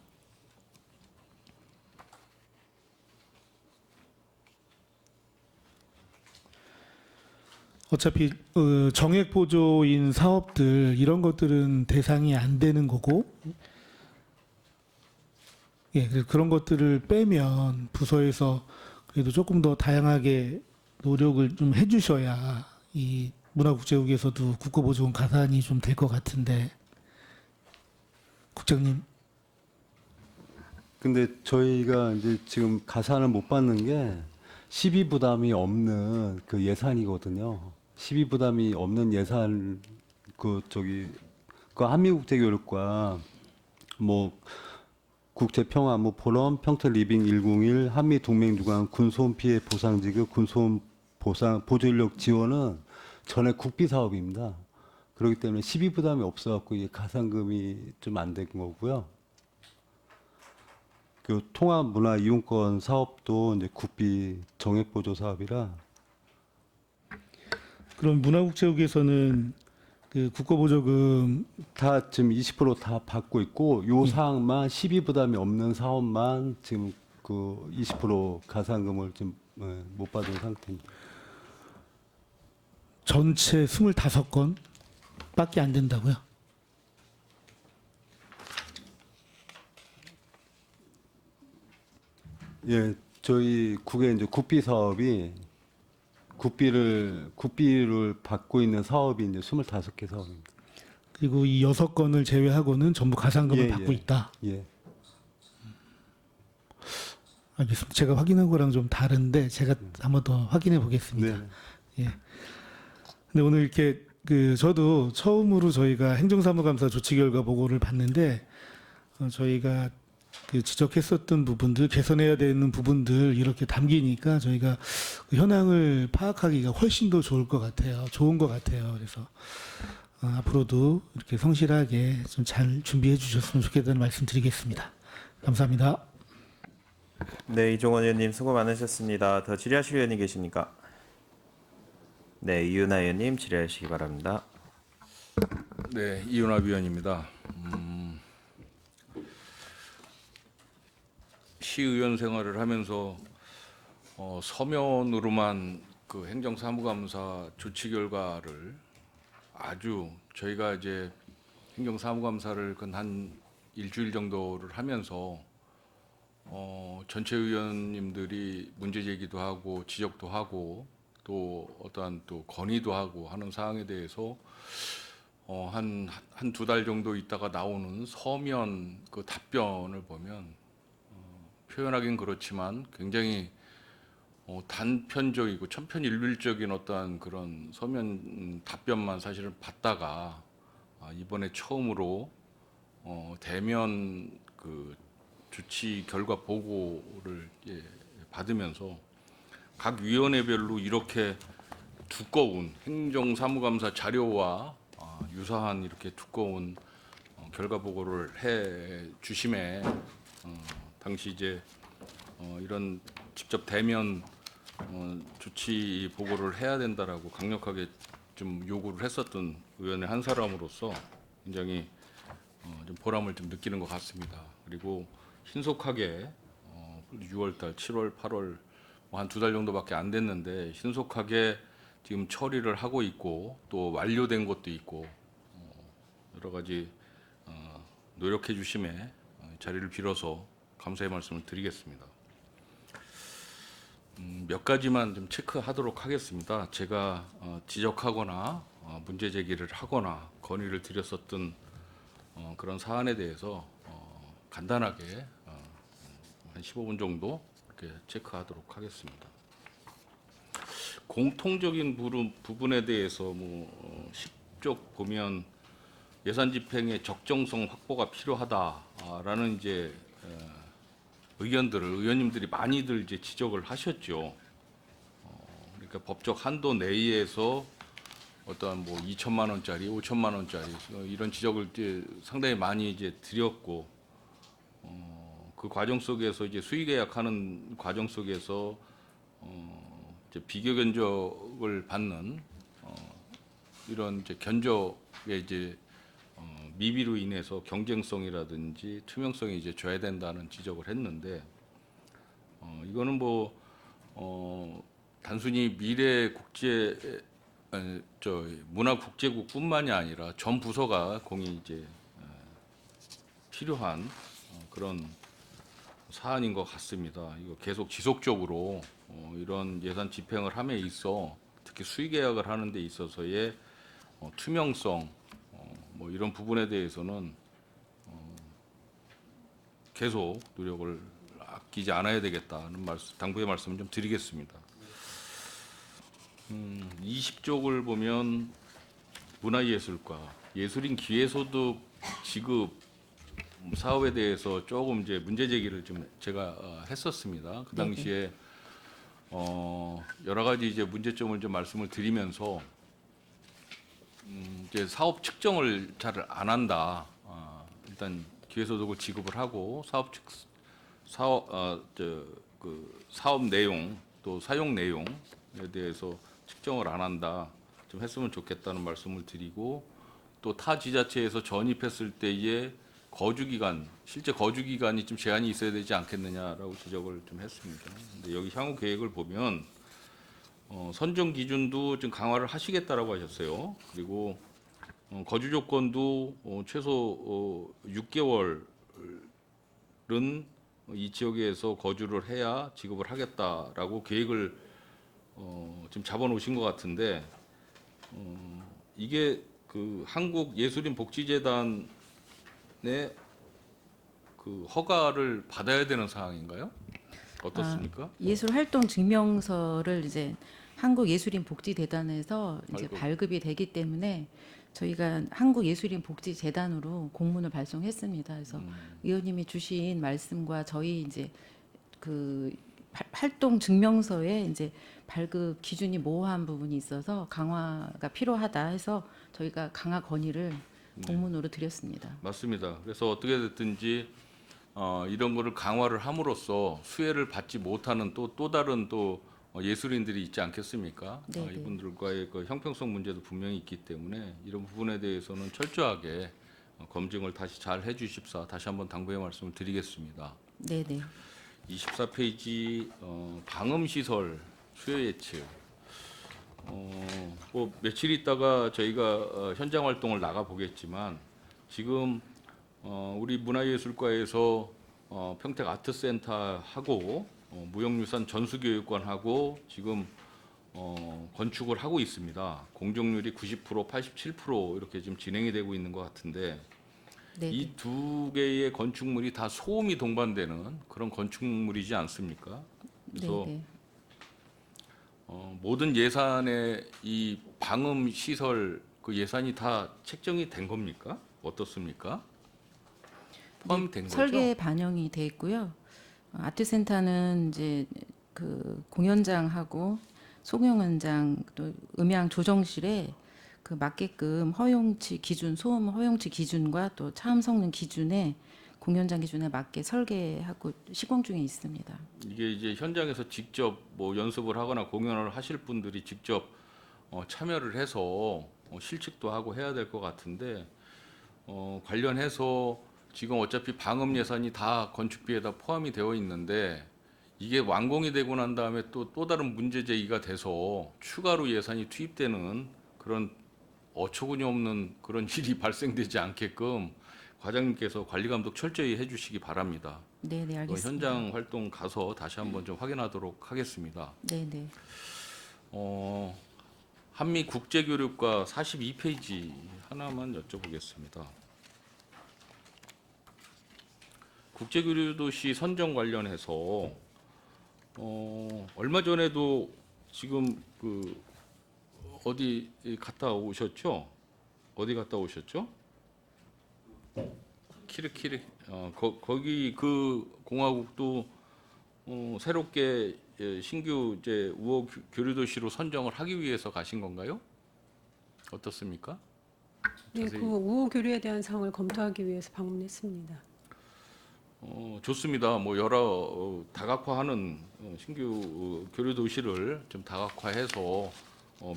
S6: 어차피 정액 보조인 사업들 이런 것들은 대상이 안 되는 거고, 예, 그런 것들을 빼면 부서에서 그래도 조금 더 다양하게 노력을 좀 해주셔야 이 문화국제국에서도 국고보조금 가산이 좀 될 것 같은데, 국장님.
S2: 근데 저희가 이제 지금 가산을 못 받는 게 시비 부담이 없는 예산이거든요. 시비 부담이 없는 예산 한미국제교육과 국제평화 포럼, 평택리빙 101, 한미 동맹 유관 군소음 피해 보상 지급, 군소음 보조 인력 지원은 전액 국비 사업입니다. 그렇기 때문에 시비 부담이 없어갖고 이게 가산금이 좀 안 된 거고요. 통합 문화 이용권 사업도 이제 국비 정액 보조 사업이라.
S6: 그럼 문화국제국에서는 국고보조금
S2: 다 지금 20% 다 받고 있고 요 사항만 시비 부담이 없는 사업만 지금 20% 가산금을 좀 못 받은 상태입니다.
S6: 전체 25건밖에 안 된다고요?
S2: 예, 저희 국의 이제 국비 사업이 국비를 받고 있는 사업이 이제 25개 사업입니다.
S6: 그리고 이 6건을 제외하고는 전부 가산금을
S2: 예,
S6: 받고
S2: 예.
S6: 있다.
S2: 예.
S6: 알겠습니다. 제가 확인한 거랑 좀 다른데 제가 한번 더 확인해 보겠습니다.
S2: 네.
S6: 예. 근데 오늘 이렇게 저도 처음으로 저희가 행정사무감사 조치 결과 보고를 봤는데 저희가 지적했었던 부분들, 개선해야 되는 부분들 이렇게 담기니까 저희가 그 현황을 파악하기가 훨씬 더 좋을 것 같아요. 좋은 것 같아요. 그래서 앞으로도 이렇게 성실하게 좀 잘 준비해 주셨으면 좋겠다는 말씀 드리겠습니다. 감사합니다.
S1: 네, 이종원 의원님 수고 많으셨습니다. 더 질의하실 의원이 계십니까? 네, 이윤하 의원님 질의하시기 바랍니다.
S9: 네, 이윤하 위원입니다. 시의원 생활을 하면서 서면으로만 그 행정사무감사 조치 결과를 아주 저희가 이제 행정사무감사를 한 일주일 정도를 하면서 전체 의원님들이 문제 제기도 하고 지적도 하고 또 어떠한 또 건의도 하고 하는 사항에 대해서 한 두 달 정도 있다가 나오는 서면 그 답변을 보면 표현하긴 그렇지만 굉장히 단편적이고 천편일률적인 어떠한 그런 서면 답변만 사실은 받다가 이번에 처음으로 대면 그 조치 결과 보고를 받으면서 각 위원회별로 이렇게 두꺼운 행정사무감사 자료와 유사한 이렇게 두꺼운 결과 보고를 해 주심에 당시 이제 이런 직접 대면 조치 보고를 해야 된다라고 강력하게 좀 요구를 했었던 의원의 한 사람으로서 굉장히 좀 보람을 좀 느끼는 것 같습니다. 그리고 신속하게 6월달, 7월, 8월 한 두 달 정도밖에 안 됐는데 신속하게 지금 처리를 하고 있고 또 완료된 것도 있고 여러 가지 노력해 주심에 자리를 빌어서 감사의 말씀을 드리겠습니다. 몇 가지만 좀 체크하도록 하겠습니다. 제가 지적하거나 문제 제기를 하거나 건의를 드렸었던 그런 사안에 대해서 간단하게 한 15분 정도 이렇게 체크하도록 하겠습니다. 공통적인 부분에 대해서 뭐 10쪽 보면 예산 집행의 적정성 확보가 필요하다라는 이제 의견들을 의원님들이 많이들 이제 지적을 하셨죠. 그러니까 법적 한도 내에서 어떠한 뭐 2천만 원짜리, 5천만 원짜리 이런 지적을 이제 상당히 많이 이제 드렸고, 그 과정 속에서 이제 수의 계약하는 과정 속에서 이제 비교 견적을 받는 이런 이제 견적의 이제 미비로 인해서 경쟁성이라든지 투명성이 이제 줘야 된다는 지적을 했는데 이거는 뭐 단순히 미래 국제 문화국제국뿐만이 아니라 전 부서가 공이 이제 필요한 그런 사안인 것 같습니다. 이거 계속 지속적으로 이런 예산 집행을 함에 있어 특히 수의 계약을 하는 데 있어서의 투명성 뭐 이런 부분에 대해서는 계속 노력을 아끼지 않아야 되겠다는 말씀, 당부의 말씀을 좀 드리겠습니다. 20쪽을 보면 문화예술과 예술인 기회소득 지급 사업에 대해서 조금 이제 문제 제기를 좀 제가 했었습니다. 그 당시에 여러 가지 이제 문제점을 좀 말씀을 드리면서 이제 사업 측정을 잘 안 한다. 일단 기회소득을 지급을 하고 사업 내용 또 사용 내용에 대해서 측정을 안 한다. 좀 했으면 좋겠다는 말씀을 드리고 또 타 지자체에서 전입했을 때의 거주 기간, 실제 거주 기간이 좀 제한이 있어야 되지 않겠느냐라고 지적을 좀 했습니다. 근데 여기 향후 계획을 보면 선정 기준도 좀 강화를 하시겠다라고 하셨어요. 그리고 거주 조건도 최소 6개월은 이 지역에서 거주를 해야 지급을 하겠다라고 계획을 지금 잡아놓으신 것 같은데 이게 그 한국예술인복지재단의 그 허가를 받아야 되는 사항인가요? 어떻습니까?
S4: 예술 활동 증명서를 이제 한국예술인복지재단에서 이제
S9: 발급.
S4: 발급이 되기 때문에 저희가 한국예술인복지재단으로 공문을 발송했습니다. 그래서 의원님이 주신 말씀과 저희 이제 그 활동 증명서에 이제 발급 기준이 모호한 부분이 있어서 강화가 필요하다 해서 저희가 강화 건의를 공문으로 드렸습니다.
S9: 맞습니다. 그래서 어떻게 됐든지 이런 거를 강화를 함으로써 수혜를 받지 못하는 또 다른 또 예술인들이 있지 않겠습니까?
S4: 네, 네.
S9: 이분들과의 그 형평성 문제도 분명히 있기 때문에 이런 부분에 대해서는 철저하게 검증을 다시 잘 해주십사 다시 한번 당부의 말씀을 드리겠습니다.
S4: 네네.
S9: 24페이지 방음시설 수요 예측. 뭐 며칠 있다가 저희가 현장 활동을 나가 보겠지만 지금 우리 문화예술과에서 평택 아트센터하고 무형유산 전수교육관하고 지금 건축을 하고 있습니다. 공정률이 90%, 87% 이렇게 지금 진행이 되고 있는 것 같은데
S4: 네네.
S9: 이 두 개의 건축물이 다 소음이 동반되는 그런 건축물이지 않습니까? 그래서
S4: 네네.
S9: 모든 예산의 이 방음 시설 그 예산이 다 책정이 된 겁니까? 어떻습니까? 포함된 거죠?
S4: 설계에 반영이 돼 있고요. 아트센터는 이제 그 공연장하고 소공연장 또 음향 조정실에 그 맞게끔 허용치 기준, 소음 허용치 기준과 또 차음 성능 기준에 공연장 기준에 맞게 설계하고 시공 중에 있습니다.
S9: 이게 이제 현장에서 직접 뭐 연습을 하거나 공연을 하실 분들이 직접 참여를 해서 실측도 하고 해야 될 것 같은데 관련해서 지금 어차피 방음 예산이 다 건축비에다 포함이 되어 있는데 이게 완공이 되고 난 다음에 또 다른 문제 제기가 돼서 추가로 예산이 투입되는 그런 어처구니 없는 그런 일이 발생되지 않게끔 과장님께서 관리 감독 철저히 해주시기 바랍니다.
S4: 네네 알겠습니다.
S9: 현장 활동 가서 다시 한번 좀 확인하도록 하겠습니다.
S4: 네네.
S9: 한미 국제교류과 42페이지 하나만 여쭤보겠습니다. 국제교류도시 선정 관련해서 얼마 전에도 지금 그 어디 갔다 오셨죠? 어디 갔다 오셨죠? 키르키르 거기 그 공화국도 새롭게 신규 이제 우호 교류도시로 선정을 하기 위해서 가신 건가요? 어떻습니까?
S5: 네,
S9: 자세히.
S5: 그 우호 교류에 대한 사항을 검토하기 위해서 방문했습니다.
S9: 좋습니다. 뭐 여러 다각화하는 신규 교류 도시를 좀 다각화해서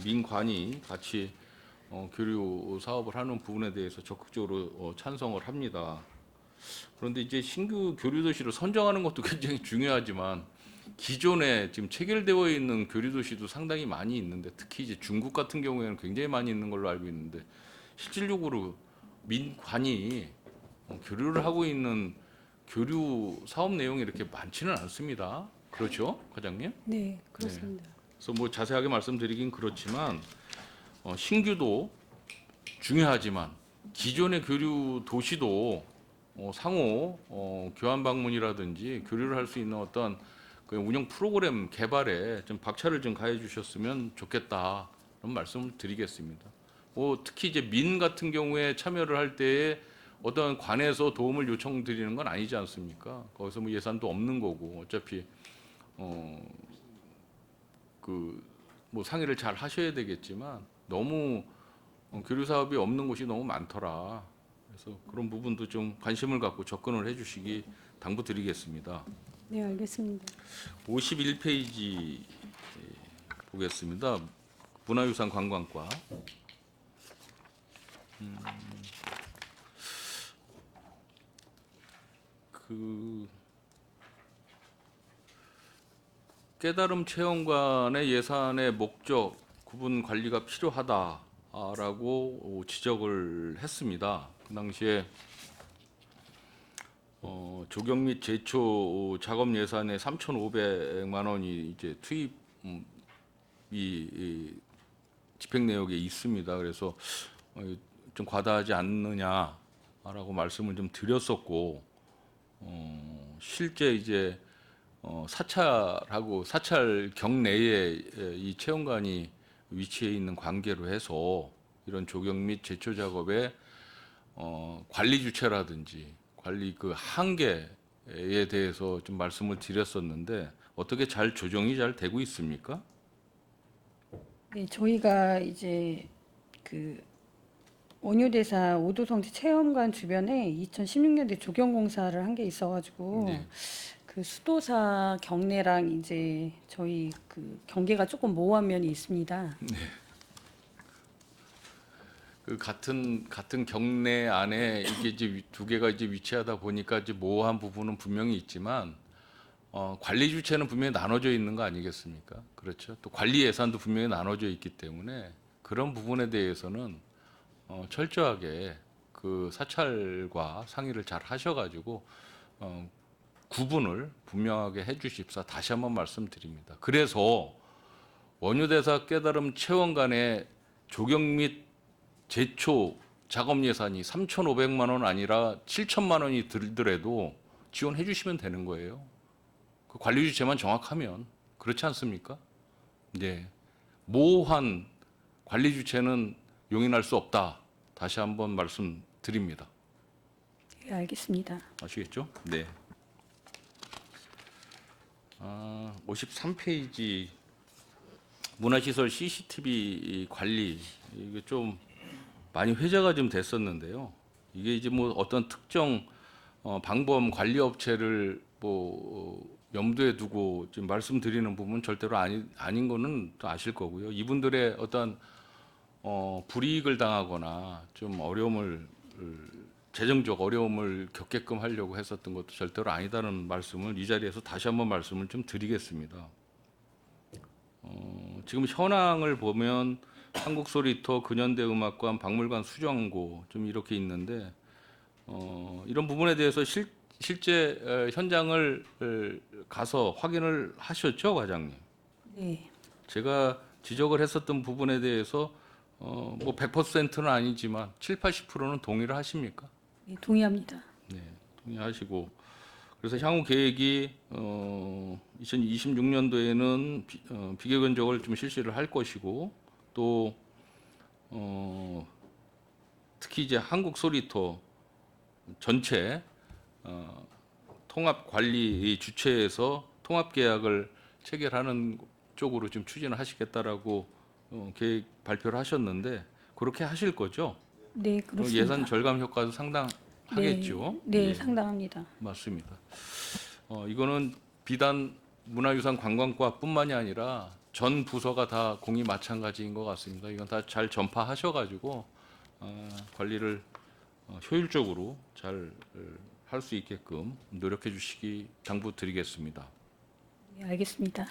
S9: 민관이 같이 교류 사업을 하는 부분에 대해서 적극적으로 찬성을 합니다. 그런데 이제 신규 교류 도시를 선정하는 것도 굉장히 중요하지만 기존에 지금 체결되어 있는 교류 도시도 상당히 많이 있는데 특히 이제 중국 같은 경우에는 굉장히 많이 있는 걸로 알고 있는데 실질적으로 민관이 교류를 하고 있는 교류 사업 내용이 이렇게 많지는 않습니다. 그렇죠, 과장님?
S5: 네, 그렇습니다.
S9: 그래서 뭐 자세하게 말씀드리긴 그렇지만 신규도 중요하지만 기존의 교류 도시도 상호 교환 방문이라든지 교류를 할 수 있는 어떤 그 운영 프로그램 개발에 좀 박차를 좀 가해 주셨으면 좋겠다 그런 말씀을 드리겠습니다. 특히 이제 민 같은 경우에 참여를 할 때에 어떤 관에서 도움을 요청드리는 건 아니지 않습니까? 거기서 뭐 예산도 없는 거고 어차피 그 뭐 상의를 잘 하셔야 되겠지만 너무 교류 사업이 없는 곳이 너무 많더라. 그래서 그런 부분도 좀 관심을 갖고 접근을 해주시기 당부드리겠습니다.
S5: 네, 알겠습니다.
S9: 51페이지 보겠습니다. 문화유산 관광과 그 깨달음 체험관의 예산의 목적 구분 관리가 필요하다라고 지적을 했습니다. 그 당시에 조경 및 제초 작업 예산에 3,500만 원이 이제 투입이 집행 내역에 있습니다. 그래서 좀 과다하지 않느냐라고 말씀을 좀 드렸었고 실제 이제 사찰하고 사찰 경내에 이 체험관이 위치해 있는 관계로 해서 이런 조경 및 제초 작업에 관리 주체라든지 관리 그 한계에 대해서 좀 말씀을 드렸었는데 어떻게 잘 조정이 잘 되고 있습니까?
S7: 네, 저희가 이제 그 원효대사 오도성지 체험관 주변에 2016년도에 조경 공사를 한 게 있어가지고
S9: 네.
S7: 그 수도사 경내랑 이제 저희 그 경계가 조금 모호한 면이 있습니다.
S9: 그 같은 경내 안에 이게 이제 두 개가 이제 위치하다 보니까 이제 모호한 부분은 분명히 있지만 관리 주체는 분명히 나눠져 있는 거 아니겠습니까? 그렇죠. 또 관리 예산도 분명히 나눠져 있기 때문에 그런 부분에 대해서는 철저하게 그 사찰과 상의를 잘 하셔가지고 구분을 분명하게 해주십사 다시 한번 말씀드립니다. 그래서 원효대사 깨달음 체험관의 조경 및 제초 작업 예산이 3,500만 원 아니라 7천만 원이 들더라도 지원해 주시면 되는 거예요. 그 관리 주체만 정확하면 그렇지 않습니까? 네. 모호한 관리 주체는 용인할 수 없다. 다시 한번 말씀드립니다.
S7: 네, 알겠습니다.
S9: 아시겠죠? 네. 53페이지 문화시설 CCTV 관리 이게 좀 많이 회자가 좀 됐었는데요. 이게 이제 뭐 어떤 특정 방범 관리 업체를 뭐 염두에 두고 지금 말씀드리는 부분 절대로 아닌 거는 또 아실 거고요. 이분들의 어떤 불이익을 당하거나 좀 재정적 어려움을 겪게끔 하려고 했었던 것도 절대로 아니다는 말씀을 이 자리에서 다시 한번 말씀을 좀 드리겠습니다. 지금 현황을 보면 한국소리터, 근현대음악관, 박물관 수정고 좀 이렇게 있는데 이런 부분에 대해서 실제 현장을 가서 확인을 하셨죠, 과장님?
S7: 네,
S9: 제가 지적을 했었던 부분에 대해서 뭐 100%는 아니지만 70~80%는 동의를 하십니까?
S7: 네, 동의합니다.
S9: 네, 동의하시고 그래서 향후 계획이 2026년도에는 비교 견적을 좀 실시를 할 것이고 또 특히 이제 한국 소리터 전체 통합 관리 주체에서 통합 계약을 체결하는 쪽으로 좀 추진을 하시겠다라고 계획 발표를 하셨는데 그렇게 하실 거죠?
S7: 네, 그렇습니다.
S9: 예산 절감 효과도 상당하겠죠?
S7: 네,
S9: 예,
S7: 상당합니다.
S9: 맞습니다. 이거는 비단 문화유산 관광과뿐만이 아니라 전 부서가 다 공이 마찬가지인 것 같습니다. 이건 다 잘 전파하셔가지고 관리를 효율적으로 잘 할 수 있게끔 노력해 주시기 당부드리겠습니다.
S7: 네, 알겠습니다.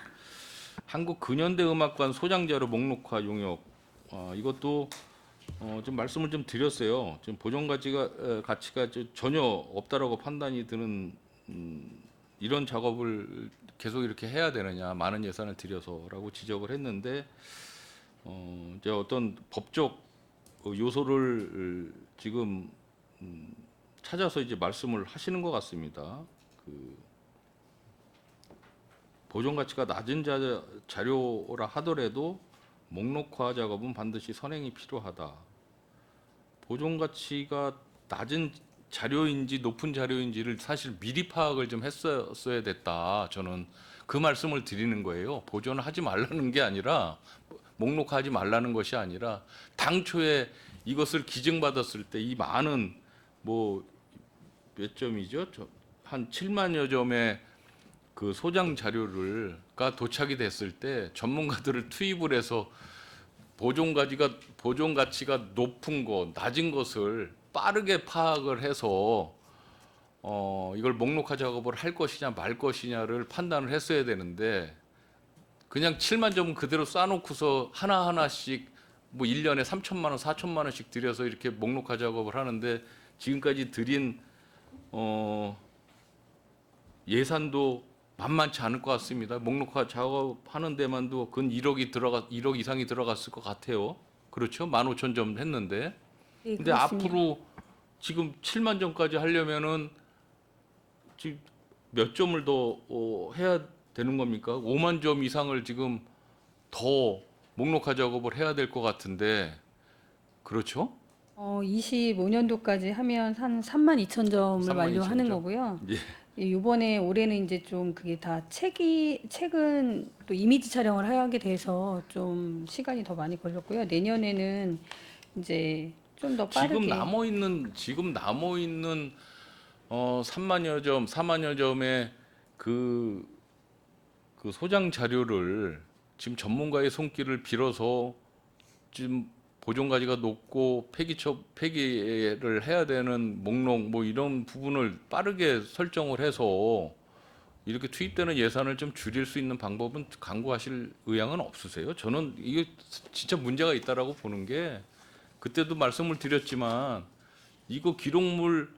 S9: 한국 근현대음악관 소장자료 목록화 용역 이것도 좀 말씀을 좀 드렸어요. 지금 보존 가치가 전혀 없다라고 판단이 드는 이런 작업을 계속 이렇게 해야 되느냐 많은 예산을 들여서라고 지적을 했는데 이제 어떤 법적 요소를 지금 찾아서 이제 말씀을 하시는 것 같습니다. 그 보존 가치가 낮은 자료라 하더라도 목록화 작업은 반드시 선행이 필요하다. 보존 가치가 낮은 자료인지 높은 자료인지를 사실 미리 파악을 좀 했었어야 됐다. 저는 그 말씀을 드리는 거예요. 보존을 하지 말라는 게 아니라 목록하지 말라는 것이 아니라 당초에 이것을 기증받았을 때 이 많은 뭐 몇 점이죠? 한 7만여 점의 그 소장 자료가 도착이 됐을 때 전문가들을 투입을 해서 보존 가치가 높은 거, 낮은 것을 빠르게 파악을 해서 이걸 목록화 작업을 할 것이냐 말 것이냐를 판단을 했어야 되는데 그냥 7만 점은 그대로 쌓아놓고서 하나하나씩 뭐 1년에 3천만 원, 4천만 원씩 들여서 이렇게 목록화 작업을 하는데 지금까지 들인 예산도 만만치 않을 것 같습니다. 목록화 작업하는 데만도 근 1억 이상이 들어갔을 것 같아요. 그렇죠? 15,000점 했는데.
S7: 네,
S9: 근데
S7: 그렇습니다.
S9: 앞으로 지금 7만 점까지 하려면은 지금 몇 점을 더 해야 되는 겁니까? 5만 점 이상을 지금 더 목록화 작업을 해야 될 것 같은데 그렇죠?
S7: 25년도까지 하면 한 32,000점을
S9: 32,000
S7: 완료하는
S9: 점.
S7: 거고요.
S9: 예.
S7: 이번에 올해는 이제 좀 그게 다 책은 또 이미지 촬영을 하게 돼서 좀 시간이 더 많이 걸렸고요. 내년에는 이제 좀 더 빠르게
S9: 지금 남아 있는 3만여 점, 4만여 점의 그 소장 자료를 지금 전문가의 손길을 빌어서 지금 보존 가치가 높고 폐기를 해야 되는 목록 뭐 이런 부분을 빠르게 설정을 해서 이렇게 투입되는 예산을 좀 줄일 수 있는 방법은 강구하실 의향은 없으세요? 저는 이게 진짜 문제가 있다라고 보는 게 그때도 말씀을 드렸지만 이거 기록물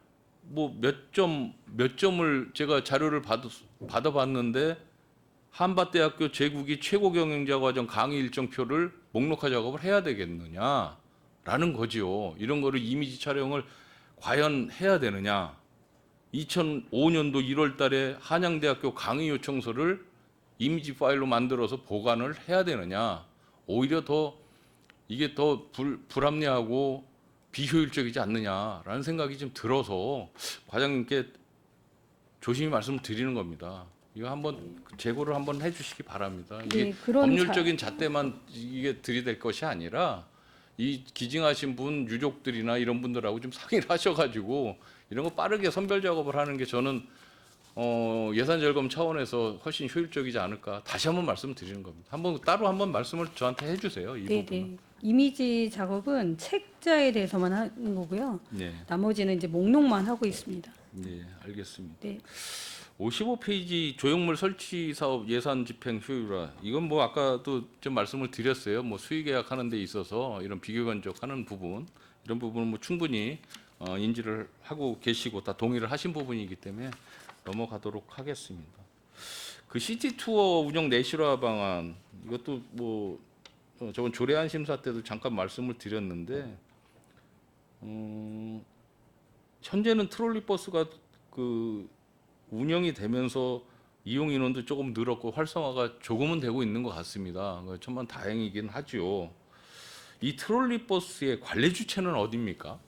S9: 뭐 몇 점을 제가 자료를 받아봤는데 한밭대학교 제국이 최고 경영자 과정 강의 일정표를 목록화 작업을 해야 되겠느냐라는 거지요. 이런 거를 이미지 촬영을 과연 해야 되느냐. 2005년도 1월 달에 한양대학교 강의 요청서를 이미지 파일로 만들어서 보관을 해야 되느냐. 오히려 이게 더 불합리하고 비효율적이지 않느냐라는 생각이 좀 들어서 과장님께 조심히 말씀을 드리는 겁니다. 이거 한번 재고를 한번 해주시기 바랍니다. 이게
S7: 네, 그런
S9: 법률적인 잣대만 이게 들이댈 것이 아니라 이 기증하신 분 유족들이나 이런 분들하고 좀 상의를 하셔가지고 이런 거 빠르게 선별 작업을 하는 게 저는 예산 절감 차원에서 훨씬 효율적이지 않을까 다시 한번 말씀드리는 겁니다. 따로 한번 말씀을 저한테 해주세요. 이 부분은.
S7: 네네. 이미지 작업은 책자에 대해서만 하는 거고요.
S9: 네,
S7: 나머지는 이제 목록만 하고 있습니다.
S9: 네, 알겠습니다.
S7: 네.
S9: 55페이지 조형물 설치 사업 예산 집행 효율화. 이건 뭐 아까도 좀 말씀을 드렸어요. 뭐 수의 계약하는 데 있어서 이런 비교견적하는 부분, 이런 부분은 뭐 충분히 인지를 하고 계시고 다 동의를 하신 부분이기 때문에 넘어가도록 하겠습니다. 그 시티 투어 운영 내실화 방안 이것도 뭐 저번 조례안 심사 때도 잠깐 말씀을 드렸는데 현재는 트롤리 버스가 그 운영이 되면서 이용 인원도 조금 늘었고 활성화가 조금은 되고 있는 것 같습니다. 천만 다행이긴 하죠. 이 트롤리 버스의 관리 주체는 어디입니까?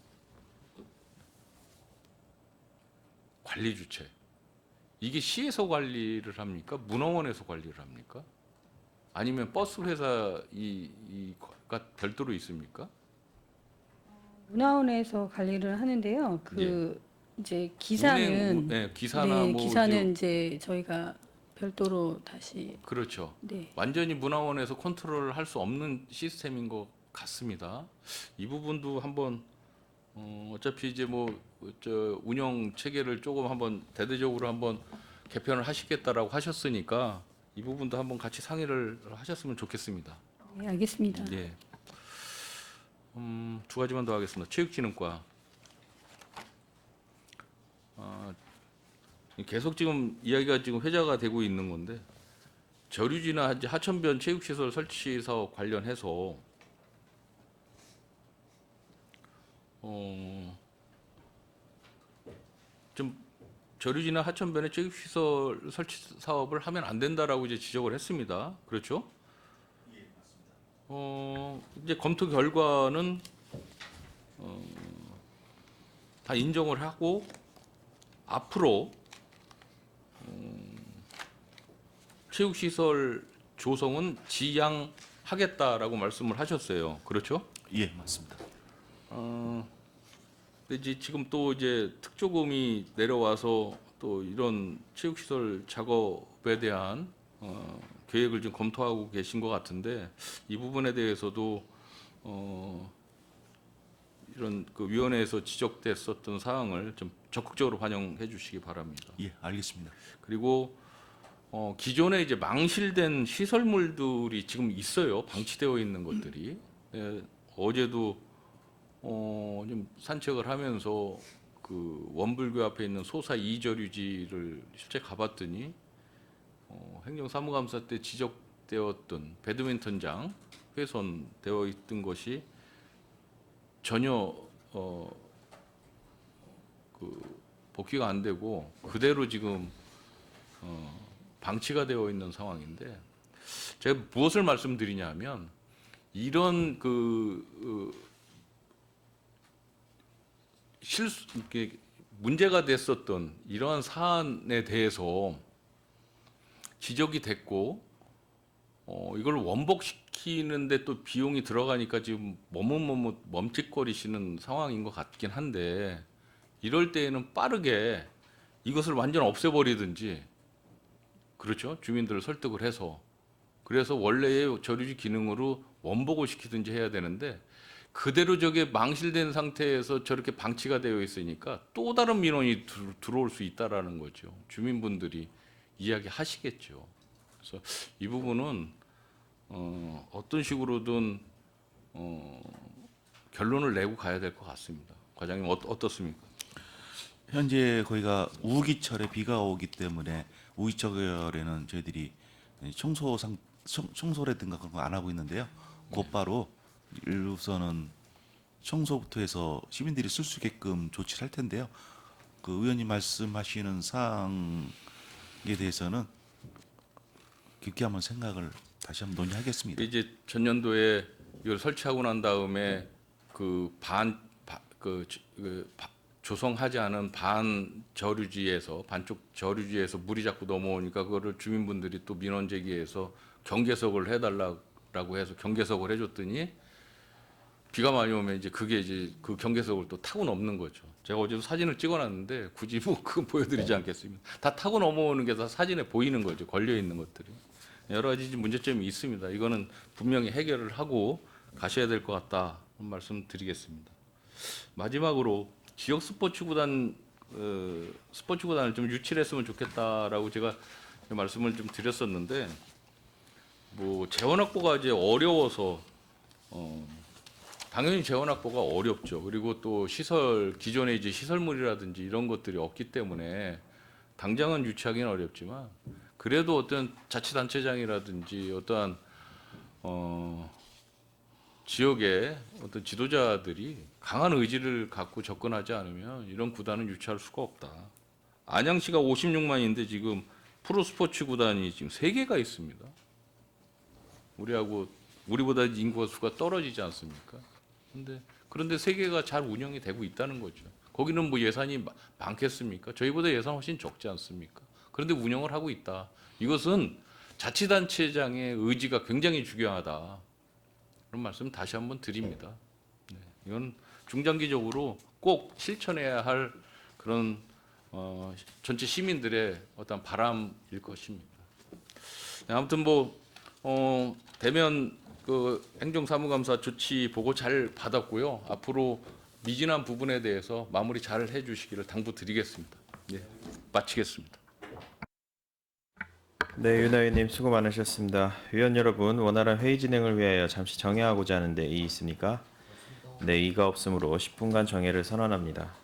S9: 관리 주체. 이게 시에서 관리를 합니까? 문화원에서 관리를 합니까? 아니면 버스 회사가 별도로 있습니까?
S7: 문화원에서 관리를 하는데요. 이제 기사는
S9: 기사나
S7: 네,
S9: 뭐
S7: 기사는 이제 저희가 별도로 다시
S9: 그렇죠.
S7: 네.
S9: 완전히 문화원에서 컨트롤을 할 수 없는 시스템인 것 같습니다. 이 부분도 한번 어차피 이제 운영 체계를 조금 한번 대대적으로 한번 개편을 하시겠다라고 하셨으니까 이 부분도 한번 같이 상의를 하셨으면 좋겠습니다.
S7: 네, 알겠습니다.
S9: 예. 두 가지만 더 하겠습니다. 체육진흥과. 계속 지금 이야기가 지금 회자가 되고 있는 건데 저류지나 하천변 체육시설 설치 사업 관련해서 좀 저류지나 하천변에 체육시설 설치 사업을 하면 안 된다라고 이제 지적을 했습니다. 그렇죠? 이제 검토 결과는 다 인정을 하고 앞으로 체육시설 조성은 지양하겠다라고 말씀을 하셨어요. 그렇죠?
S8: 예, 맞습니다.
S9: 근데 이제 지금 또 이제 특조금이 내려와서 또 이런 체육시설 작업에 대한 계획을 좀 검토하고 계신 것 같은데 이 부분에 대해서도 이런 그 위원회에서 지적됐었던 사항을 좀 적극적으로 반영해 주시기 바랍니다.
S8: 예, 알겠습니다.
S9: 그리고 기존에 이제 망실된 시설물들이 지금 있어요. 방치되어 있는 것들이. 어제도 좀 산책을 하면서 그 원불교 앞에 있는 소사 이저류지를 실제 가봤더니 행정사무감사 때 지적되었던 배드민턴장 훼손되어 있던 것이 전혀 그 복귀가 안 되고 그대로 지금 방치가 되어 있는 상황인데 제가 무엇을 말씀드리냐면 이런 이렇게 문제가 됐었던 이러한 사안에 대해서 지적이 됐고 이걸 원복시키는데 또 비용이 들어가니까 지금 멈칫거리시는 상황인 것 같긴 한데 이럴 때에는 빠르게 이것을 완전 없애버리든지 그렇죠? 주민들을 설득을 해서 그래서 원래의 저류지 기능으로 원복을 시키든지 해야 되는데 그대로 저게 망실된 상태에서 저렇게 방치가 되어 있으니까 또 다른 민원이 들어올 수 있다라는 거죠. 주민분들이 이야기하시겠죠. 그래서 이 부분은 어떤 식으로든 결론을 내고 가야 될 것 같습니다. 과장님 어떻습니까?
S8: 현재 거기가 우기철에 비가 오기 때문에 우기철에는 저희들이 청소라든가 그런 거 안 하고 있는데요. 곧바로 우선은 청소부터 해서 시민들이 쓸 수 있게끔 조치를 할 텐데요. 그 의원님 말씀하시는 사항에 대해서는 깊게 한번 생각을 다시 한번 논의하겠습니다.
S9: 이제 전년도에 이걸 설치하고 난 다음에 조성하지 않은 반쪽 저류지에서 물이 자꾸 넘어오니까 그거를 주민분들이 또 민원 제기해서 경계석을 해달라고 해서 경계석을 해줬더니 비가 많이 오면 이제 그게 이제 그 경계석을 또 타고 넘는 거죠. 제가 어제도 사진을 찍어놨는데 굳이 뭐 그거 보여드리지 않겠습니다. 다 타고 넘어오는 게 다 사진에 보이는 거죠. 걸려 있는 것들이. 여러 가지 문제점이 있습니다. 이거는 분명히 해결을 하고 가셔야 될 것 같다 말씀드리겠습니다. 마지막으로 지역 스포츠구단을 좀 유치했으면 좋겠다라고 제가 말씀을 좀 드렸었는데 뭐 재원 확보가 이제 어려워서 당연히 재원 확보가 어렵죠. 그리고 또 기존에 이제 시설물이라든지 이런 것들이 없기 때문에 당장은 유치하기는 어렵지만 그래도 어떤 자치단체장이라든지 어떠한 지역의 어떤 지도자들이 강한 의지를 갖고 접근하지 않으면 이런 구단은 유치할 수가 없다. 안양시가 56만인데 지금 프로스포츠 구단이 지금 3개가 있습니다. 우리보다 인구 수가 떨어지지 않습니까? 그런데 3개가 잘 운영이 되고 있다는 거죠. 거기는 뭐 예산이 많겠습니까? 저희보다 예산 훨씬 적지 않습니까? 그런데 운영을 하고 있다. 이것은 자치단체장의 의지가 굉장히 중요하다. 그런 말씀 다시 한번 드립니다. 네, 이건 중장기적으로 꼭 실천해야 할 그런 전체 시민들의 어떤 바람일 것입니다. 네, 아무튼 대면 행정사무감사 조치 보고 잘 받았고요. 앞으로 미진한 부분에 대해서 마무리 잘 해주시기를 당부드리겠습니다. 네, 마치겠습니다.
S1: 네, 윤 의원님 수고 많으셨습니다. 위원 여러분, 원활한 회의 진행을 위하여 잠시 정회하고자 하는데 이의 있습니까? 네, 이의가 없으므로 10분간 정회를 선언합니다.